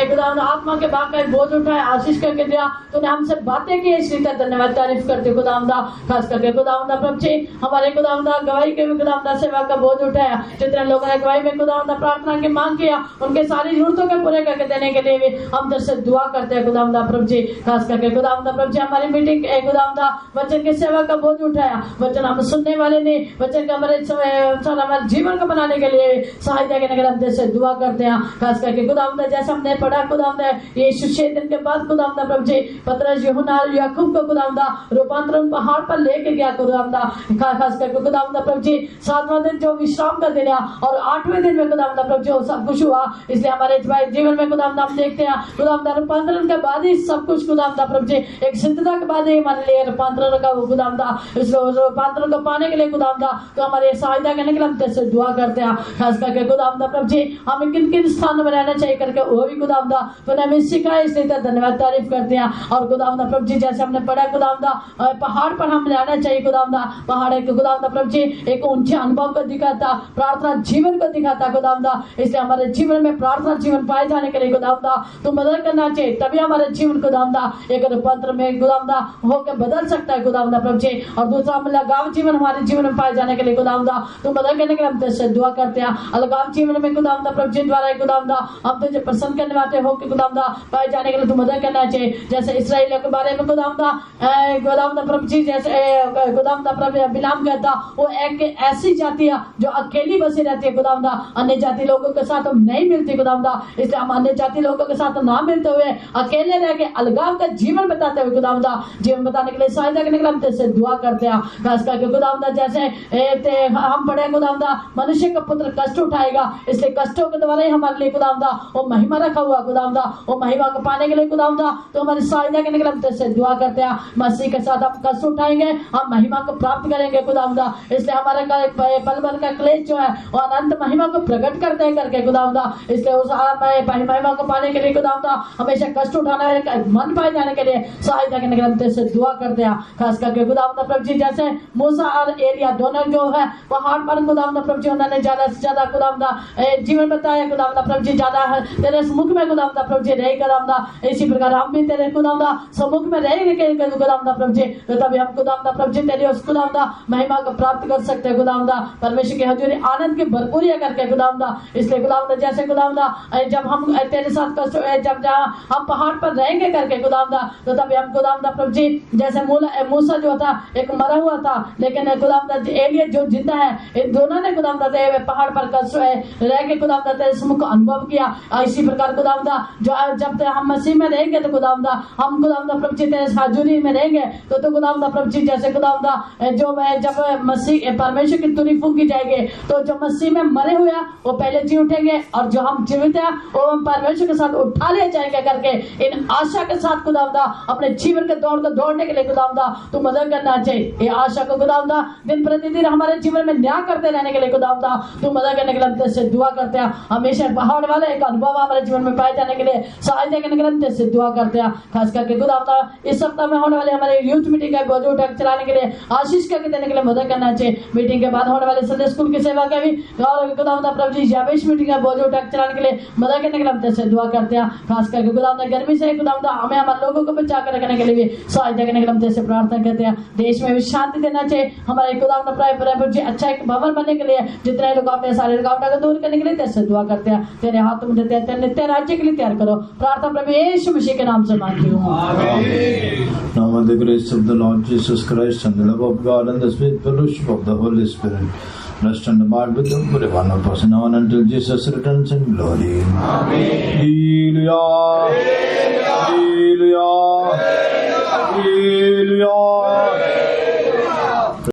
खुदावंद आत्मा के बाग का बोझ उठाया, आशीष करके दिया। तूने हमसे बातें की, इसलिए तेरा धन्यवाद तारीफ करते खुदावंद। खास करके खुदावंद प्रभु जी हमारे खुदावंद गवाही के भी खुदावंद सेवा का बोझ उठाया। जितने लोगों ने गवाही में खुदावंद प्रार्थना की मांग किया, उनके सारी जरूरतों को पूरे करके देने के लिए भी हम तेरे से दुआ करते हैं खुदावंद प्रभु जी। खास करके खुदावंद प्रभु जी हमारी मीटिंग खुदावंद वचन की सेवा का बोझ उठाया। वचन हम सुनने वाले ने वचन का हमारे जीवन को बनाने के लिए सहायता करने के लिए हम तेरे से दुआ करते हैं। खास करके खुदावंद जैसे हमने पढ़ा खुदावंद ये 6 दिन के बाद खुदावंद प्रभु जी पतरस यूहन्ना याकूब को खुदावंद रूपांतरण पहाड़ पर लेके गया खुदावंद। खास करके खुदावंद प्रभु जी 7वां दिन जो विश्राम का दिन है और 8वें दिन में खुदावंद प्रभु जी सब कुछ हुआ। इसलिए हमारे जीवन में खुदावंद हम देखते हैं खुदावंद रूपांतरण के बाद ही सब कुछ खुदावंद प्रभु जी एक सिद्धता के बाद ही हमारे लिए रूपांतरण का खुदावंद इस रूपांतरण को पाने के लिए खुदावंद तो हमारे सहायता करने के लिए हम तेरे से दुआ करते हैं। खास करके खुदावंद प्रभु जी हमें किन किन स्थानों में रहना चाहिए करके वो भी खुदावंद तूने हमें सिखाया, इसलिए धन्यवाद तारीफ करते हैं। और खुदावंद प्रभु जी जैसे हमने पढ़ा खुदावंद पहाड़ पर हम रहना चाहिए खुदावंद। पहाड़ एक खुदावंद प्रभु जी एक ऊंचे अनुभव को दिखाता, प्रार्थना जीवन को दिखाता खुदावंद। इसलिए हमारे जीवन में प्रार्थना जीवन पाए जाने के लिए खुदावंद तू मदद करना चाहिए, तभी हमारे जीवन खुदावंद एक रूपांतर में खुदावंद होकर बदल सकता है खुदावंद प्रभु जी। और दूसरा लगाव जीवन हमारे जीवन में पाए जाने के लिए खुदावंद तू मदद करने के लिए हम तुझसे दुआ करते हैं। अलगाव जीवन में खुदावंदा प्रभु जी द्वारा खुदावंदा हम तुझे प्रसन्न करने वाले हो कि खुदावंदा पाए जाने के लिए तू मदद करना चाहिए। जैसे इस्राएलियों के बारे में खुदावंदा प्रभु जी जैसे खुदावंदा प्रभु बिलाम कहता वो एक ऐसी जाति है जो अकेली बसी रहती है खुदावंदा, अन्य जाति लोगों के साथ हम नहीं मिलती खुदावंदा, इसलिए हम अन्य जाति लोगों के साथ ना मिलते हुए अकेले रह के अलगाव का जीवन बताते हुए खुदावंदा जीवन बताने के लिए सहायता करने के लिए हम तुझसे दुआ करते हैं। खास करके खुदावंदा जैसे हम पढ़े खुदावंदा मनुष्य का पुत्र कष्ट उठाएगा, इसलिए कष्टों के द्वारा ही हमारे लिए खुदावंदा वो महिमा रखा हुआ खुदावंदा, वो महिमा को पाने के लिए खुदावंदा तो हमारी सहायता करने के लिए हम तुझसे दुआ करते हैं। मसीह के साथ हम कष्ट उठाएंगे, हम महिमा को प्राप्त करेंगे खुदावंदा, इसलिए हमारे पल भर का क्लेश जो है वो अनंत महिमा को प्रकट करते हैं करके खुदावंदा, इसलिए उस महिमा को पाने के लिए खुदावंदा हमेशा कष्ट उठाना मन पाए जाने के लिए सहायता करने के लिए हम तुझसे दुआ करते हैं। खास करके खुदावंदा प्रभु जी जैसे मूसा और एलिया दोनों जो है पहाड़ पर खुदावंदा प्रभु जी उन्होंने ज्यादा से ज्यादा खुदावंदा जीवन बताया खुदावंदा प्रभु जी ज्यादा है तेरे सम्मुख में खुदावंदा प्रभु जी रहे खुदावंदा, इसी प्रकार हम भी तेरे खुदावंदा सम्मुख में रहेंगे खुदावंदा प्रभु जी, तो तभी हम खुदावंदा प्रभु जी तेरी उस खुदावंदा महिमा को प्राप्त कर सकते हैं खुदावंदा, परमेश्वर की हजूरी आनंद की भरपूरी करके खुदावंदा, इसलिए खुदावंदा जैसे खुदावंदा जब हम तेरे साथ कष्ट जब जहाँ हम पहाड़ पर रहेंगे करके खुदावंदा तो तभी हम खुदावंदा प्रभु जी जैसे मूसा जो था एक मरा हुआ था लेकिन खुदावंदा एलिया जो जिंदा है, इन दोनों ने खुदावंदा पहाड़ पर कष्ट रह के खुदावंदा तेरे सम्मुख अनुभव किया। इसी प्रकार खुदावंदा जो जब हम मसीह में रहेंगे तो खुदावंदा हम खुदावंदा प्रभु जी तेरे हाजुरी में रहेंगे तो खुदावंदा प्रभु जी जैसे खुदावंदा जो जब मसीह परमेश्वर की तुरी फूंकी जाएगी तो जो मसीह में मरे हुए हैं वो पहले जी उठेंगे और जो हम जीवित हैं वो हम परमेश्वर के साथ उठा लिए जाएंगे करके इन आशा के साथ खुदावंदा अपने जीवन के दौड़ को दौड़ने के लिए खुदावंदा तू मदद करना चाहिए। ये आशा को खुदावंदा दिन प्रतिदिन हमारे जीवन में न्याय करते रहने के लिए खुदावंदा तू मदद करने के लिए हम तुझसे दुआ करते हैं। हमेशा पहाड़ वाले एक अनुभव हमारे जीवन में पाए जाने के लिए सहायता करने के लिए हम तुझसे दुआ करते हैं। खास करके खुदावंदा इस सप्ताह में होने वाले हमारे यूथ मीटिंग का बोझ उठा चलाने के लिए आशीष करके देने के लिए मदद करना चाहिए। मीटिंग के बाद होने वाले संडे स्कूल की सेवा का भी और खुदावंदा प्रभु जी याबेश मीटिंग का बोझ उठा चलाने के लिए मदद करने के लिए हम तुझसे दुआ करते हैं। खास करके खुदावंदा गर्मी से खुदावंदा हमें हमारे लोगों को बचा कर रखने के लिए भी सहायता करने के लिए हम तुझसे प्रार्थना करते हैं। देश में भी शांति देना चाहिए, हमारे खुदावंदा प्रभु जी अच्छा एक भवन बनने के लिए जितने लोग अपने सारे रुकावटों को दूर करने के लिए तेरे दुआ करते हैं। तेरे हाथ में देते हैं, तेरे नित्य राज्य के लिए तैयार करो। प्रार्थना प्रभु यीशु मसीह के नाम से मांगती हूँ, आमीन। Now may the grace of the Lord Jesus Christ and the love of God and the sweet fellowship of the Holy Spirit rest and abide with them for one of us now and until Jesus returns in glory. Amen. Hallelujah.